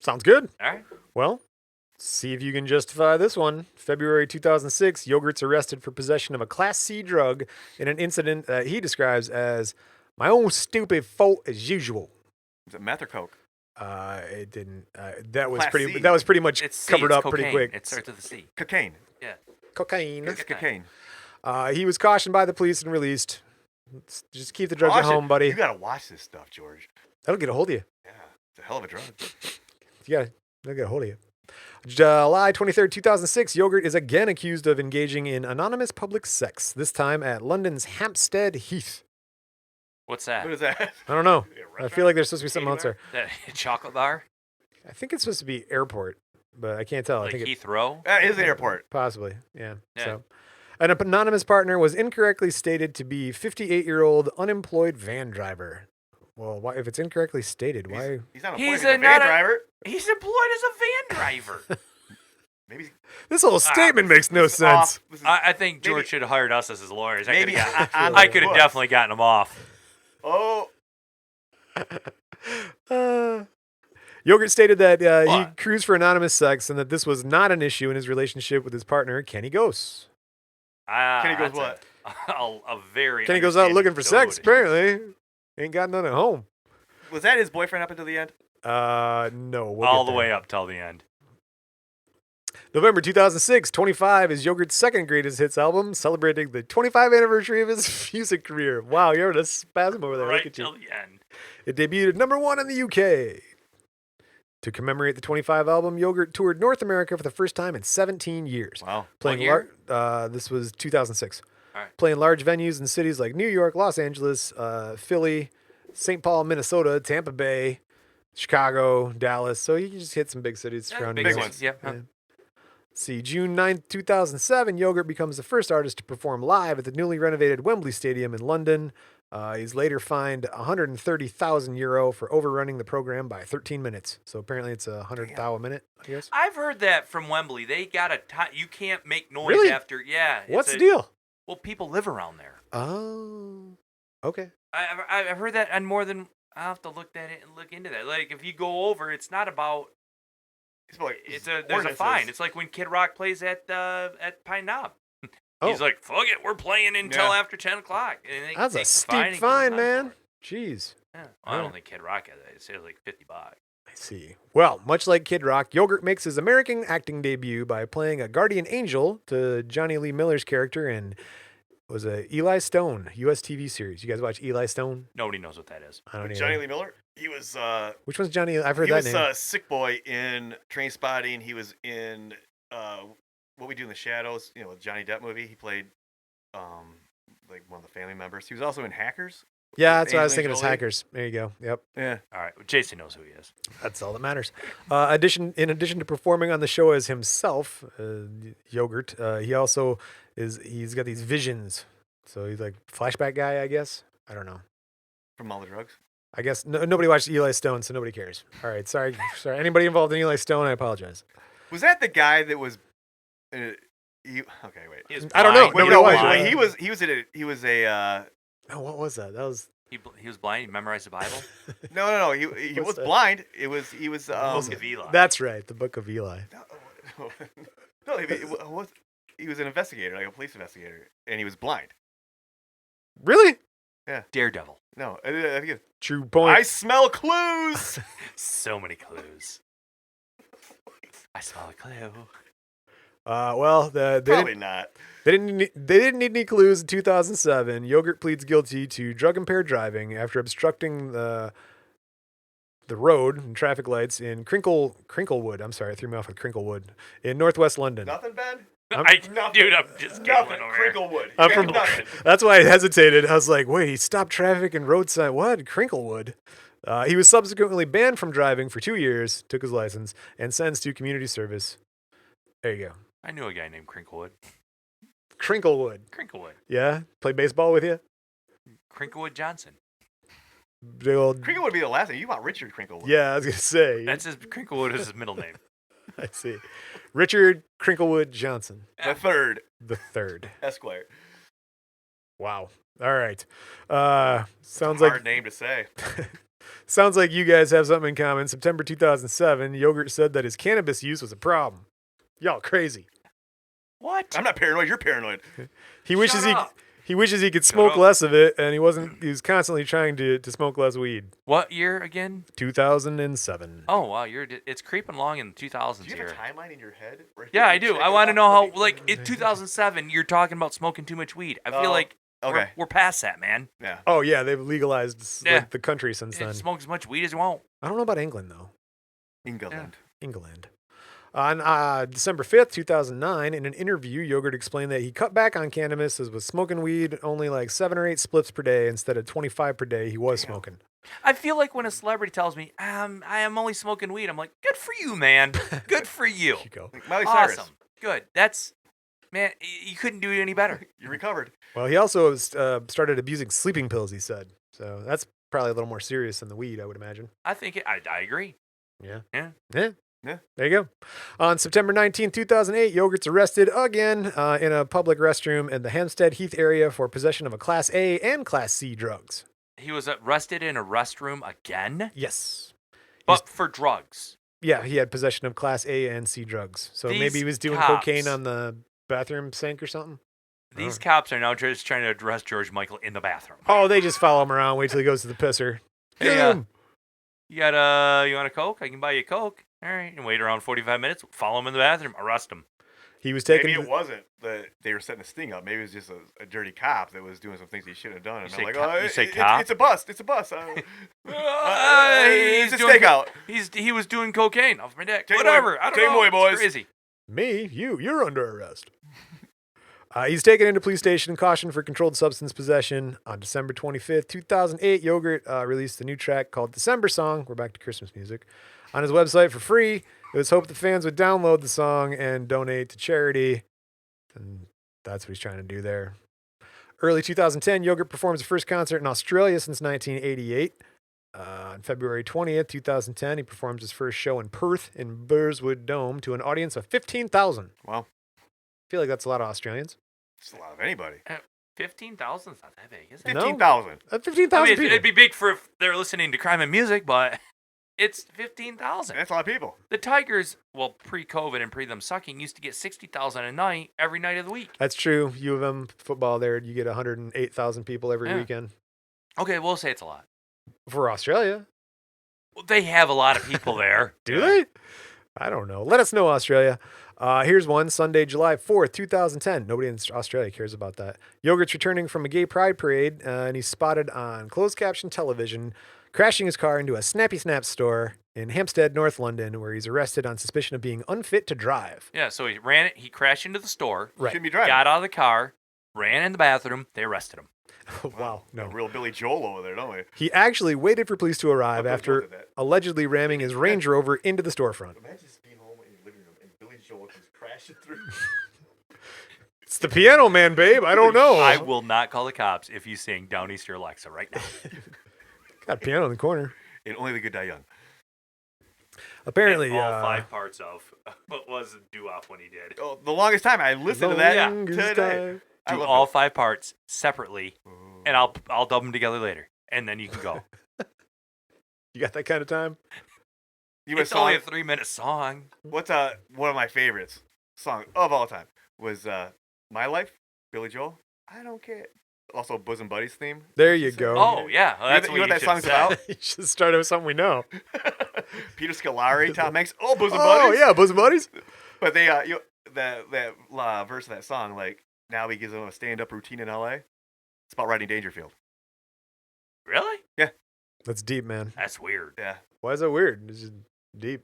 sounds good. All right. Well, see if you can justify this one. February 2006, Yogurt's arrested for possession of a Class C drug in an incident that he describes as my own stupid fault as usual. Is it meth or coke? It didn't. That was Class pretty. C. That was pretty much It's C, covered it's up pretty cocaine. quick. It starts with a C. Cocaine. Yeah. Cocaine. It's cocaine. He was cautioned by the police and released. Just keep the drugs at Caution. home, buddy. You gotta watch this stuff, George. That'll get a hold of you. Yeah, it's a hell of a drug. They'll get a hold of you. July 23rd, 2006, Yogurt is again accused of engaging in anonymous public sex, this time at London's Hampstead Heath. What's that? What is that? I don't know. A I feel like there's supposed to be something else there. That chocolate bar? I think it's supposed to be airport, but I can't tell. I Like think Heathrow? That is the airport. possibly, yeah. Yeah. So, an anonymous partner was incorrectly stated to be 58-year-old unemployed van driver. Well, why, if it's incorrectly stated, why? He's not a He's he's a a- van not a- driver. He's employed as a van driver. Maybe This whole statement makes no this is sense. off. This is- I think Maybe- George should have hired us as his lawyers. maybe on I the could have books. definitely gotten him off. Oh, Yogurt stated that he What? cruised for anonymous sex and that this was not an issue in his relationship with his partner, Kenny Ghosts. Kenny goes That's what? A very Kenny goes out looking understanding for sex, toad. apparently. Ain't got none at home. Was that his boyfriend up until the end? No. We'll All get the way there. up till the end. November 2006, 25 is Yogurt's second greatest hits album, celebrating the 25th anniversary of his music career. Wow, you're in a spasm over there. Look Right at you. till the end. It debuted at number 1 in the UK. To commemorate the 25 album, Yogurt toured North America for the first time in 17 years. Wow. Playing year? this was 2006. All right. Playing large venues in cities like New York, Los Angeles, Philly, St. Paul, Minnesota, Tampa Bay, Chicago, Dallas. So you can just hit some big cities Yeah, surrounding big us. ones. Yeah. Yeah. See, June 9th, 2007, Yogurt becomes the first artist to perform live at the newly renovated Wembley Stadium in London. He's later fined €130,000 for overrunning the program by 13 minutes. So apparently it's 100,000 a minute, I guess. I've heard that from Wembley. They got a time. You can't make noise Really? after. Yeah. it's What's a- the deal? Well, people live around there. Oh, okay. I've heard that on more than. I'll have to look into that. Like if you go over, it's not about. There's a fine. It's like when Kid Rock plays at Pine Knob. Oh. He's like, fuck it, we're playing until Yeah. after 10 o'clock. And they That's a take the steep fine and fine, goes on man. for it. Jeez. Yeah. Well, I Alright. don't think Kid Rock has that. It's like $50. I see. Well, much like Kid Rock, Yogurt makes his American acting debut by playing a guardian angel to Johnny Lee Miller's character in was a Eli Stone U.S. TV series. You guys watch Eli Stone? Nobody knows what that is. I don't Johnny either. Lee Miller. He was Which one's Johnny? I've heard he that was name. Sick Boy in Train Spotting. He was in What We Do in the Shadows. The Johnny Depp movie. He played like one of the family members. He was also in Hackers. Yeah, that's what I was Angelina thinking. Is Jolie. Hackers. There you go. Yep, Yeah. All right. Well, Jason knows who he is. that's all that matters. In addition to performing on the show as himself, Yogurt, he also he's got these visions. So he's like flashback guy, I guess. I don't know. From all the drugs. I guess nobody watched Eli Stone, so nobody cares. All right, sorry. Anybody involved in Eli Stone, I apologize. Was that the guy that was? Okay, wait. He was I don't know. blind. Nobody watched blind. it. He was a. Oh, what was that? That was He was blind. He memorized the Bible. No. He What's was that? blind. He was. Book of Eli. That's right, the Book of Eli. No, he was an investigator, like a police investigator, and he was blind. Really? Daredevil. No, I think it's, True point. I smell clues. So many clues. I smell a clue. Well, they Probably not. didn't need any clues in 2007. Yogurt pleads guilty to drug impaired driving after obstructing the road and traffic lights in Crinklewood. I'm sorry, I threw me off with Crinklewood in northwest London. Nothing, Ben. Dude, I'm just Nothing. giggling over here. Crinklewood. I'm Yeah, from. nothing. That's why I hesitated. I was like, wait, he stopped traffic and road sign. What? Crinklewood. He was subsequently banned from driving for 2 years, took his license, and sentenced to community service. There you go. I knew a guy named Crinklewood. Crinklewood. Crinklewood. Yeah? Play baseball with you? Crinklewood Johnson. Big old. Crinklewood would be the last name. You want Richard Crinklewood? Yeah, I was going to say. That's his Crinklewood is his middle name. I see. Richard Crinklewood Johnson, The third the third. Esquire. Wow. All right. Sounds Hard like name to say. sounds like you guys have something in common. September 2007, Yogurt said that his cannabis use was a problem. Y'all crazy. What? I'm not paranoid. You're paranoid. He wishes Shut up. he wishes he could smoke up. less of it, and he was constantly trying to smoke less weed. What year again? 2007. Oh wow, it's creeping along in the 2000s Do you have here. a timeline in your head? Where Yeah, I you do. check I want to off know how, the- like, in 2007, you're talking about smoking too much weed. I feel Oh, like okay. we're past that, man. Yeah. Oh yeah, they've legalized Yeah. like, the country since then. Smoke as much weed as you want. I don't know about England though. England. England. On December 5th, 2009, in an interview, Yogurt explained that he cut back on cannabis as was smoking weed only like 7 or 8 spliffs per day instead of 25 per day he was smoking. I feel like when a celebrity tells me, I am only smoking weed, I'm like, good for you, man. Good for you. There you go. Like Miley Cyrus. Awesome. Good. That's, man, you couldn't do it any better. You recovered. Well, he also started abusing sleeping pills, he said. So that's probably a little more serious than the weed, I would imagine. I think I agree. Yeah. Yeah. Yeah. Yeah. There you go. On September 19, 2008, Yogurt's arrested again in a public restroom in the Hampstead Heath area for possession of a Class A and Class C drugs. He was arrested in a restroom again, Yes. but for drugs. Yeah, he had possession of Class A and C drugs. So These maybe he was doing cops- cocaine on the bathroom sink or something. These cops are now just trying to arrest George Michael in the bathroom. Oh, they just follow him around, wait till he goes to the pisser. Hey, Get him. you want a Coke? I can buy you a Coke. All right, and wait around 45 minutes. Follow him in the bathroom. Arrest him. He was taken. Maybe it wasn't that they were setting a sting up. Maybe it was just a dirty cop that was doing some things he shouldn't have done. And You I'm say like, cop- oh, you say it's cop? a bust. It's a bust. He's It's a doing stakeout. He was doing cocaine off my dick. Take 'em Whatever. away. I don't Take 'em know. away, It's boys. Crazy. Me? You're under arrest. He's taken into police station and cautioned for controlled substance possession. On December 25th, 2008, Yogurt released a new track called December Song. We're back to Christmas music. On his website for free. It was hoped the fans would download the song and donate to charity. And that's what he's trying to do there. Early 2010, Yogurt performs his first concert in Australia since 1988. On February 20th, 2010, he performs his first show in Perth in Burswood Dome to an audience of 15,000. Well, I feel like that's a lot of Australians. it's a lot of anybody. 15,000 is not that big, is it? No. 15,000. 15,000 I mean, people. it'd be big for if they're listening to crime and music, but it's 15,000. That's a lot of people. The Tigers, well, pre-COVID and pre them sucking, used to get 60,000 a night every night of the week. That's true. U of M football there, you get 108,000 people every Yeah. weekend. Okay, we'll say it's a lot. For Australia. Well, they have a lot of people there. Do they? I don't know. Let us know, Australia. Here's one, Sunday, July 4th, 2010. Nobody in Australia cares about that. Yogurt's returning from a gay pride parade, and he's spotted on closed caption television, crashing his car into a Snappy Snap store in Hampstead, North London, where he's arrested on suspicion of being unfit to drive. Yeah, so he ran it. He crashed into the store, Right. Shouldn't be driving. got out of the car, ran in the bathroom. They arrested him. Wow. No. No. Real Billy Joel over there, don't we? He actually waited for police to arrive Billy Joel after did that. allegedly ramming his Range Rover into the storefront. Imagine just being home in your living room and Billy Joel comes crashing through. It's the Piano Man, babe. I don't know. I will not call the cops if you sing Downeaster Alexa right now. Got a piano in the corner. And only the good die young. Apparently, And all 5 parts of what was doo-wop when he did. Oh, the longest time I listened to that longest today. time. I Do love all it. 5 parts separately, and I'll dub them together later, and then you can go. You got that kind of time? You It's only a 3-minute song. What's one of my favorites song of all time was My Life, Billy Joel. I don't care. Also Bosom Buddies theme. There you go. Oh yeah, well, that's you know what what that you song's should have about? said. You should start with something we know. Peter Scolari, Tom Hanks. Oh, Bosom Oh, Buddies. yeah, Bosom Buddies. But they that verse of that song, like now he gives them a stand-up routine in L.A. It's about Rodney Dangerfield. Really? That's deep, man. That's weird. Yeah. Why is that weird? It's just deep.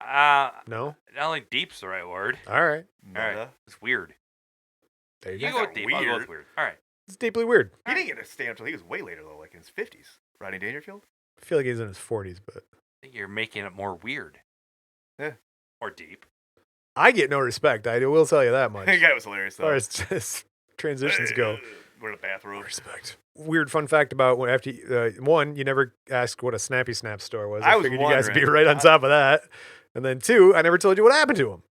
Not No? only deep's the right word. All right. All right, it's weird. There you You go. go not with deep. I'll go weird. with weird. All right. It's deeply weird. He didn't get a stand-up until he was way later though, like in his 50s. Rodney Dangerfield. I feel like he's in his 40s, but I think you're making it more weird. Yeah. Or deep. I get no respect. I will tell you that much. The guy was hilarious As far though. as just transitions go. We're in a bathrobe. Respect. Weird fun fact about when after one, you never asked what a Snappy Snap store was. I was figured you guys would be wondering. right on top of that. And then 2, I never told you what happened to him.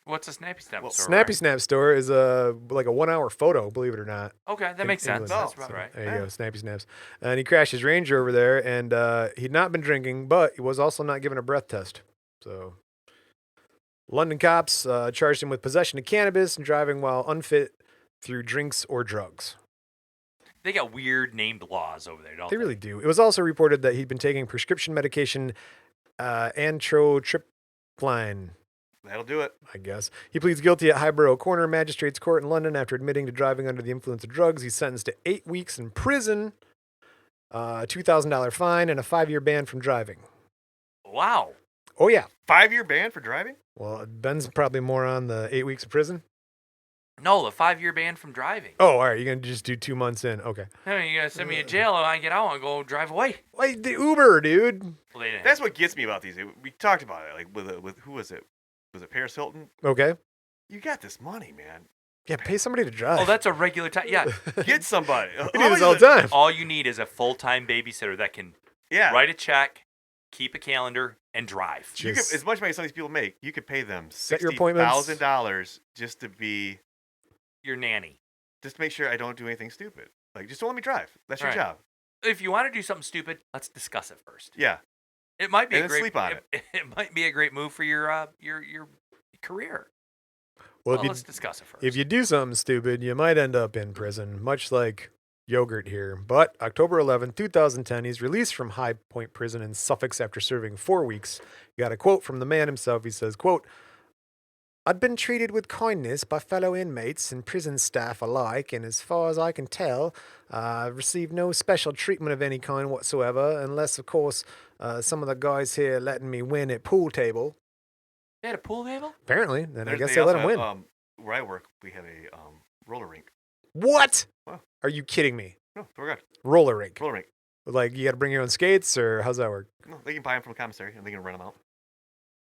What's a Snappy Snap Well, store? Snappy Ryan? Snap store is like a 1-hour photo, believe it or not. Okay, that in makes sense. England. That's about So, right. There you go, Snappy Snaps. And he crashed his Ranger over there, and he'd not been drinking, but he was also not given a breath test. So, London cops charged him with possession of cannabis and driving while unfit through drinks or drugs. They got weird named laws over there, don't They really do. It was also reported that he'd been taking prescription medication, antrotriptyline. That'll do it. I guess. He pleads guilty at Highborough Corner Magistrates Court in London after admitting to driving under the influence of drugs. He's sentenced to 8 weeks in prison, a $2,000 fine, and a 5-year ban from driving. Wow. Oh, yeah. 5-year ban for driving? Well, Ben's probably more on the 8 weeks of prison. No, the 5-year ban from driving. Oh, all right. You're going to just do 2 months in. Okay. Hey, you gotta send me to jail and I get out and go drive away. Like the Uber, dude. Well, they didn't. That's what gets me about these. We talked about it, like with who was it? Was it Paris Hilton? Okay. You got this money, man. Yeah, pay somebody to drive. Oh, that's a regular time. Yeah. Get somebody. We do this all the time. All you need is a full-time babysitter that can Yeah. write a check, keep a calendar, and drive. You could, Just as much money as some of these people make, you could pay them set your appointments. $60,000 just to be, Your nanny. just to make sure I don't do anything stupid. Like, just don't let me drive. That's your Right. job. If you want to do something stupid, let's discuss it first. Yeah. It might be And a then great sleep on it. It might be a great move for your career. Well, Well, let's discuss it first. if you do something stupid, you might end up in prison, much like Yogurt here. But October 11, 2010, he's released from High Point Prison in Suffolk after serving 4 weeks. You got a quote from the man himself. He says, quote, "I'd been treated with kindness by fellow inmates and prison staff alike, and as far as I can tell, I've received no special treatment of any kind whatsoever, unless, of course, some of the guys here letting me win at pool table." They had a pool table? Apparently, then I guess They they let also him win. have, where I work, we have a roller rink. What? Wow. Are you kidding me? No, we're good. Roller rink. Roller rink. Like, you got to bring your own skates, or how's that work? No, they can buy them from the commissary and they can rent them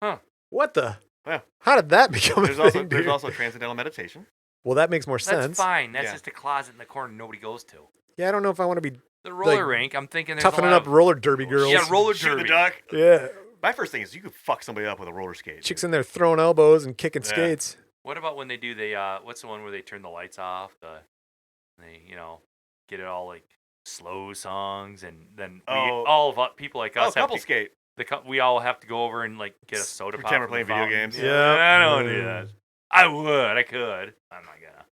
out. What the? Yeah. How did that become There's a also thing, there's dude? also transcendental meditation. Well, that makes more That's sense. fine. That's Yeah. just a closet in the corner nobody goes to. Yeah, I don't know if I want to be The roller Like, rink, I'm thinking there's toughening a lot up roller derby girls. Yeah, roller Shoot the derby. duck. Yeah. My first thing is you could fuck somebody up with a roller skate. Chicks in there throwing elbows and kicking Yeah. skates. What about when they do the what's the one where they turn the lights off? They get it all like slow songs, and then Oh. all of people like Oh, us have couple to, skate. we all have to go over and like get a soda pop. Pretend we're from the playing video fountain. games. Yeah. I don't do that. I would. I could. I'm not gonna.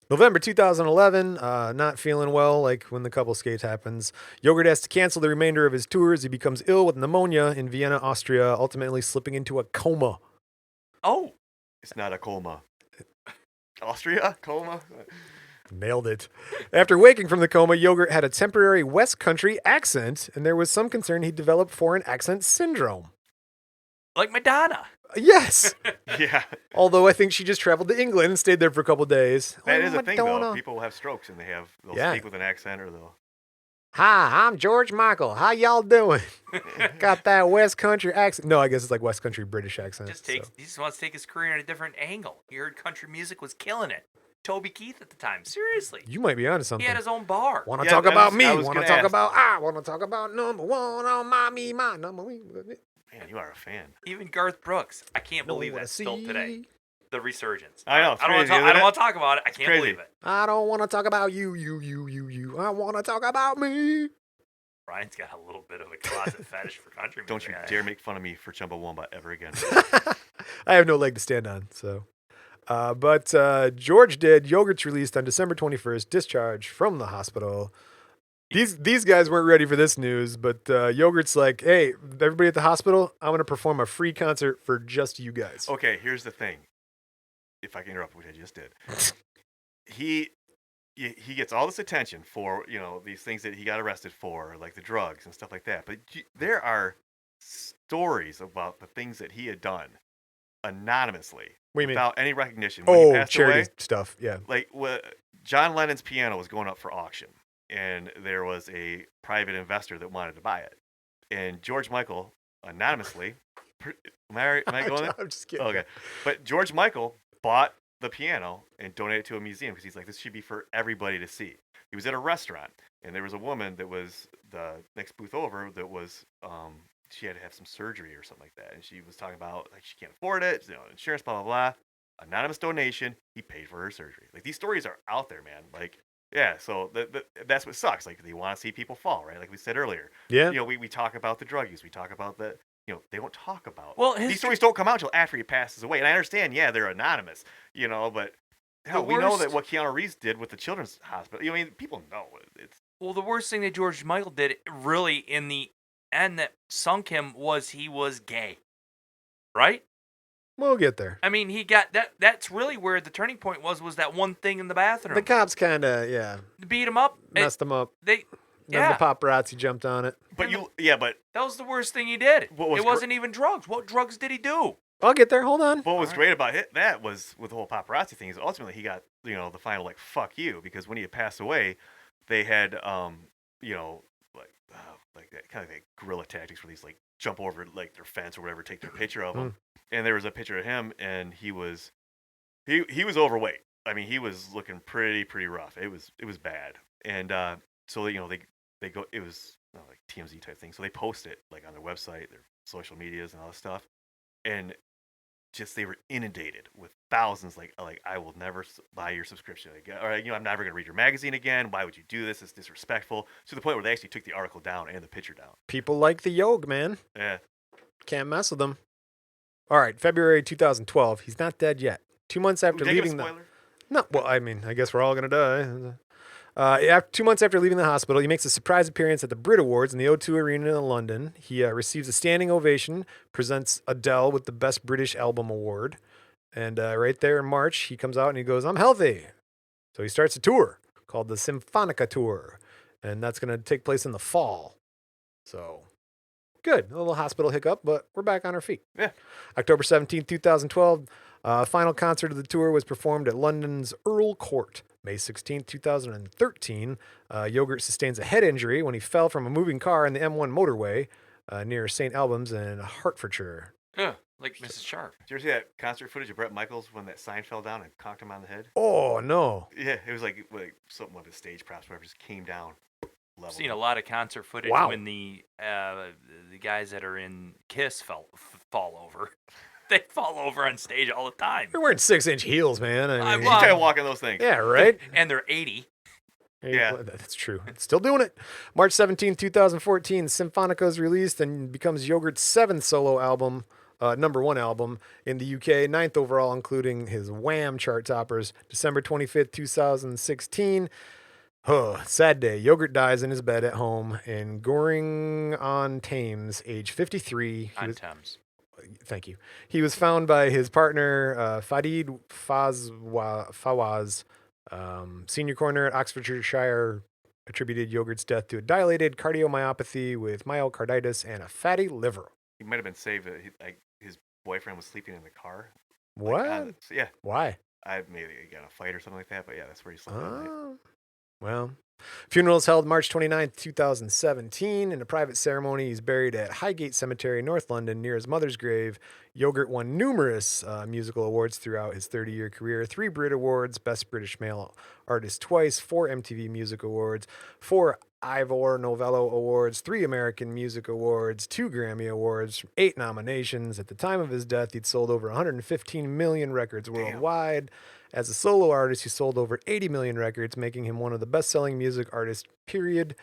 November 2011, not feeling well, like when the couple skates happens. Yogurt has to cancel the remainder of his tours. He becomes ill with pneumonia in Vienna, Austria, ultimately slipping into a coma. Oh, It's not a coma. Austria? Coma? Nailed it. After waking from the coma, Yogurt had a temporary West Country accent, and there was some concern he developed foreign accent syndrome. like Madonna. Yes. Yeah. Although I think she just traveled to England and stayed there for a couple days. That Oh, is a thing, though. Madonna. People will have strokes and they'll Yeah. speak with an accent or they'll. Hi, I'm George Michael. How y'all doing? Got that West Country accent. No, I guess it's like West Country British accent. He just wants to take his career in a different angle. He heard country music was killing it. Toby Keith at the time. Seriously. You might be onto He something. had his own bar. Want to Yeah, talk I about was- me? I was Want to gonna talk ask. about I? Want to talk about number one on my number one. Man, you are a fan. Even Garth Brooks. I can't Know believe what I that's still see. today. The resurgence. I know, it's I don't want crazy, to isn't it? talk about it. I can't crazy. believe it. I don't want to talk about you. I want to talk about me. Brian's got a little bit of a closet fetish for country music. Don't you dare make fun of me for Chumbawamba ever again. I have no leg to stand on, so. But George did. Yogurt's released on December 21st, discharged from the hospital. These guys weren't ready for this news, but Yogurt's like, hey, everybody at the hospital, I'm going to perform a free concert for just you guys. Okay, here's the thing. If I can interrupt, which I just did. He gets all this attention for, these things that he got arrested for, like the drugs and stuff like that. But there are stories about the things that he had done anonymously What do you mean? without any recognition. When he Oh, passed charity away, stuff, yeah. like John Lennon's piano was going up for auction, and there was a private investor that wanted to buy it. And George Michael, anonymously, am I going there? I'm just kidding. Okay. But George Michael bought the piano and donated it to a museum because he's like, this should be for everybody to see. He was at a restaurant, and there was a woman that was the next booth over that was, she had to have some surgery or something like that. And she was talking about, like, she can't afford it, insurance, blah, blah, blah. Anonymous donation, he paid for her surgery. Like, these stories are out there, man. Like, yeah, so that's what sucks. Like, they want to see people fall, right? Like we said earlier. Yeah. We talk about the drug use. We talk about the, they don't talk about. Well, These stories don't come out until after he passes away. And I understand, yeah, they're anonymous, but hell, we know that what Keanu Reeves did with the children's hospital. People know it's. Well, the worst thing that George Michael did, really, in the end, that sunk him was he was gay, right? We'll get there. I mean, he got that. That's really where the turning point was that one thing in the bathroom. The cops kind of, Beat him up. messed them up. Then The paparazzi jumped on it. But that was the worst thing he did. What was It wasn't even drugs. What drugs did he do? I'll get there. Hold on. what was great about it, that was with the whole paparazzi thing, is ultimately he got the final like fuck you, because when he had passed away, they had like that kind of like guerrilla tactics where these like jump over like their fence or whatever, take their picture of him. And there was a picture of him, and he was overweight. I mean, he was looking pretty rough. It was bad. And so they go. It was like TMZ type thing. So they post it like on their website, their social medias, and all this stuff. And just they were inundated with thousands like I will never buy your subscription again, or I'm never going to read your magazine again. Why would you do this? It's disrespectful. To the point where they actually took the article down and the picture down. People like the Yog, man. Yeah. Can't mess with them. All right, February 2012. He's not dead yet. 2 months after Did I give a leaving the. spoiler? No, well, I mean, I guess we're all gonna die. 2 months after leaving the hospital, he makes a surprise appearance at the Brit Awards in the O2 Arena in London. He receives a standing ovation, presents Adele with the Best British Album Award. And right there in March, he comes out and he goes, I'm healthy. So he starts a tour called the Symphonica Tour. And that's going to take place in the fall. So good. A little hospital hiccup, but we're back on our feet. Yeah. October 17th, 2012. Final concert of the tour was performed at London's Earl Court. May 16th, 2013, Yogurt sustains a head injury when he fell from a moving car in the M1 motorway near St. Albans in Hertfordshire. Yeah, like Mrs. Sharp. Did you ever see that concert footage of Bret Michaels when that sign fell down and conked him on the head? Oh, no. Yeah, it was like something with the stage props, whatever, just came down. I've seen a lot of concert footage when the guys that are in Kiss fall over. They fall over on stage all the time. They're wearing 6-inch heels, man. I mean, You try to walk in those things. yeah, right? And they're 80. Yeah. That's true. It's still doing it. March 17, 2014, Symphonica is released and becomes Yogurt's 7th solo album, number 1 album in the UK, 9th overall, including his Wham chart toppers. December 25th, 2016. Oh, sad day. Yogurt dies in his bed at home in Goring-on-Thames, age 53. Thames. Thank you. He was found by his partner, Fadid Fawaz, senior coroner at Oxfordshire, attributed Yogurt's death to a dilated cardiomyopathy with myocarditis and a fatty liver. He might have been saved. His boyfriend was sleeping in the car. What? Yeah. Why? I maybe he got in a fight or something like that, but yeah, that's where he slept. That night. Oh, Well, funeral is held March 29th, 2017. In a private ceremony, he's buried at Highgate Cemetery, North London, near his mother's grave. Yogurt won numerous musical awards throughout his 30-year career. 3 Brit Awards, Best British Male Artist twice, 4 MTV Music Awards, 4 Ivor Novello Awards, 3 American Music Awards, 2 Grammy Awards, 8 nominations. At the time of his death, he'd sold over 115 million records worldwide. As a solo artist, he sold over 80 million records, making him one of the best-selling music artists, period.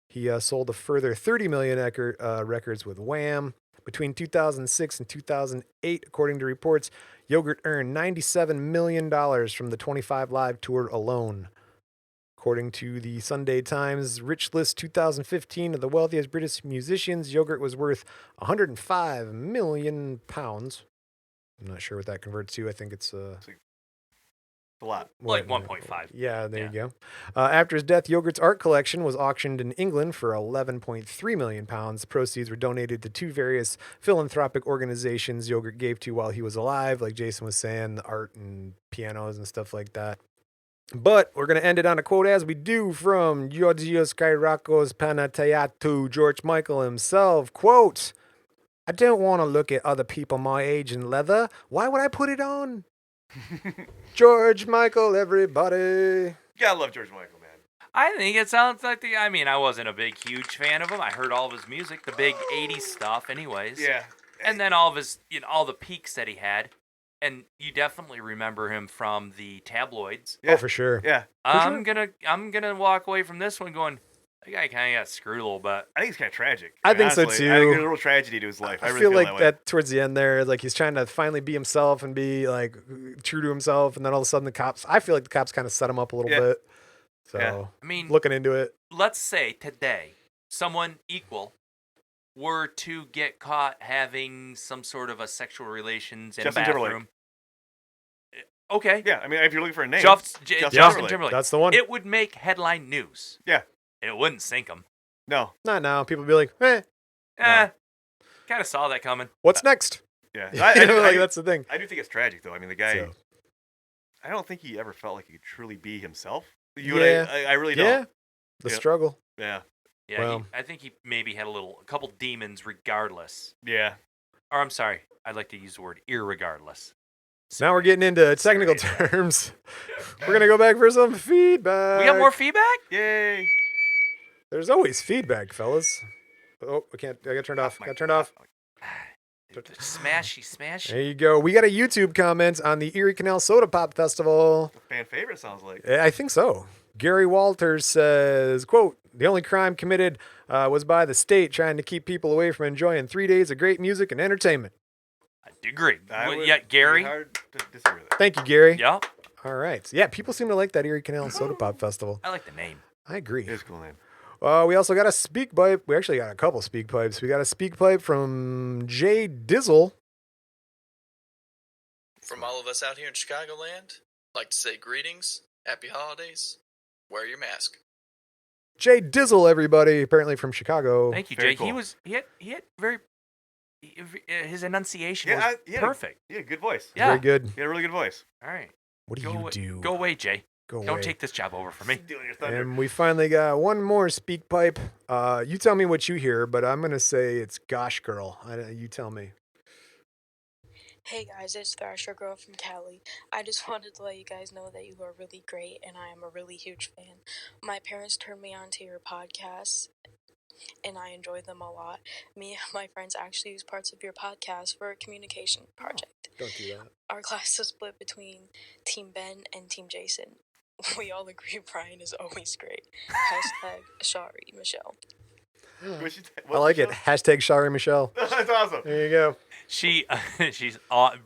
He sold a further 30 million records with Wham. Between 2006 and 2008, according to reports, Yogurt earned $97 million from the 25 Live tour alone. According to the Sunday Times Rich List 2015 of the wealthiest British musicians, Yogurt was worth 105 million pounds. I'm not sure what that converts to. I think it's a lot. Like 1.5. Yeah, there you go. After his death, Yogurt's art collection was auctioned in England for 11.3 million pounds. Proceeds were donated to 2 various philanthropic organizations Yogurt gave to while he was alive, like Jason was saying, the art and pianos and stuff like that. But we're going to end it on a quote, as we do, from Georgios Kyriakos Panatayatu, George Michael himself. Quote, "I don't want to look at other people my age in leather. Why would I put it on?" George Michael, everybody. You gotta love George Michael, man. I think it sounds like I wasn't a big, huge fan of him. I heard all of his music, the big 80s stuff anyways. Yeah. And then all of his, all the peaks that he had. And you definitely remember him from the tabloids. Yeah. Oh, for sure. Yeah. I'm gonna walk away from this one going, that guy kind of got screwed a little bit. I think it's kind of tragic. I think so, honestly. too. I think there's a real tragedy to his life. I really feel like that way. that towards the end there, like he's trying to finally be himself and be like true to himself, and then all of a sudden I feel like the cops kind of set him up a little bit. So Yeah. I mean, looking into it. let's say today someone equal were to get caught having some sort of a sexual relations in Justin a Timberlake. bathroom. Okay. Yeah, I mean, if you're looking for a name, Justin Timberlake. Timberlake. That's the one. It would make headline news. Yeah. It wouldn't sink him. No. Not now. People be like, eh, Kind of saw that coming. what's next? Yeah. That's the thing. I do think it's tragic, though. I mean, the guy, So, I don't think he ever felt like he could truly be himself. Yeah. I really don't. yeah, the Yeah. struggle. Yeah. Yeah, Well- I think he maybe had a couple demons regardless. Yeah. Or I'm sorry, I'd like to use the word irregardless. Now we're getting into technical terms. We're going to go back for some feedback. We got more feedback? Yay. There's always feedback, fellas. Oh, I can't. I got turned off. Got turned off. Smashy. There you go. We got a YouTube comment on the Erie Canal Soda Pop Festival. Fan favorite sounds like. I think so. Gary Walters says, quote, "The only crime committed was by the state trying to keep people away from enjoying 3 days of great music and entertainment." I agree. I would Yeah, Gary. be hard to disagree with that. Thank you, Gary. Yeah, All right. Yeah, people seem to like that Erie Canal Soda Pop Festival. I like the name. I agree. It is a cool name. We also got a speak pipe. We actually got a couple speak pipes. We got a speak pipe from Jay Dizzle. From all of us out here in Chicagoland, I'd like to say greetings, happy holidays, wear your mask. Jay Dizzle, everybody, apparently from Chicago. Thank you, Very Jay. cool. He had very his enunciation Yeah, was he had perfect. Yeah, good voice. Yeah. Very good. He had a really good voice. All right. What do you do? Go away, Jay. Go Don't away. take this job over for me. Stealing your thunder. And we finally got one more speak pipe. You tell me what you hear, but I'm going to say it's Gosh Girl. You tell me. Hey guys, it's Thrasher Girl from Cali. I just wanted to let you guys know that you are really great and I am a really huge fan. My parents turned me on to your podcasts and I enjoy them a lot. Me and my friends actually use parts of your podcast for a communication project. Don't do that. Our class is split between Team Ben and Team Jason. We all agree Brian is always great. Hashtag Shari Michelle. I like it. Hashtag Shari Michelle. That's awesome. There you go.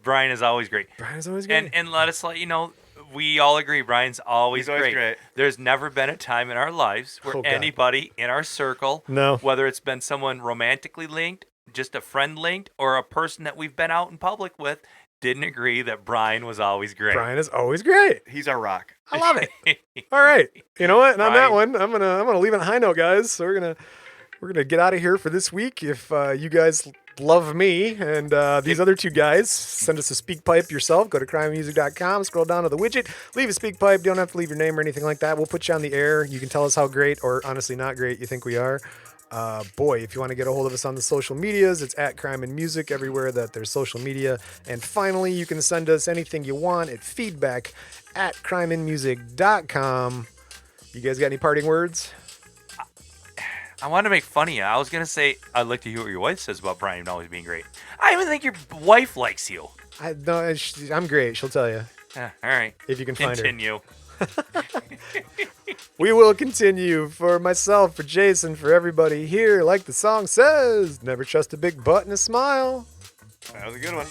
Brian is always great. Brian's always good. And let us let you know, we all agree Brian's always, He's always great. There's never been a time in our lives where Oh, God. anybody in our circle, No. whether it's been someone romantically linked, just a friend linked, or a person that we've been out in public with, didn't agree that Brian was always great. Brian is always great. He's our rock. I love it. All right. You know what? And on that Brian. one, I'm gonna leave it on a high note, guys. So we're gonna get out of here for this week. If you guys love me and these other two guys. Send us a speak pipe yourself. Go to crimemusic.com, scroll down to the widget, leave a speak pipe. You don't have to leave your name or anything like that. We'll put you on the air. You can tell us how great or honestly not great you think we are. Boy, if you want to get a hold of us on the social medias, it's at Crime and Music everywhere that there's social media. And finally, you can send us anything you want at feedback@crimeandmusic.com. You guys got any parting words? I want to make fun of you. I was going to say, I'd like to hear what your wife says about Brian always being great. I even think your wife likes you. No, I'm great. She'll tell you. All right. If you can find her. Continue. We will continue. For myself, for Jason, for everybody here, like the song says, never trust a big butt and a smile. That was a good one.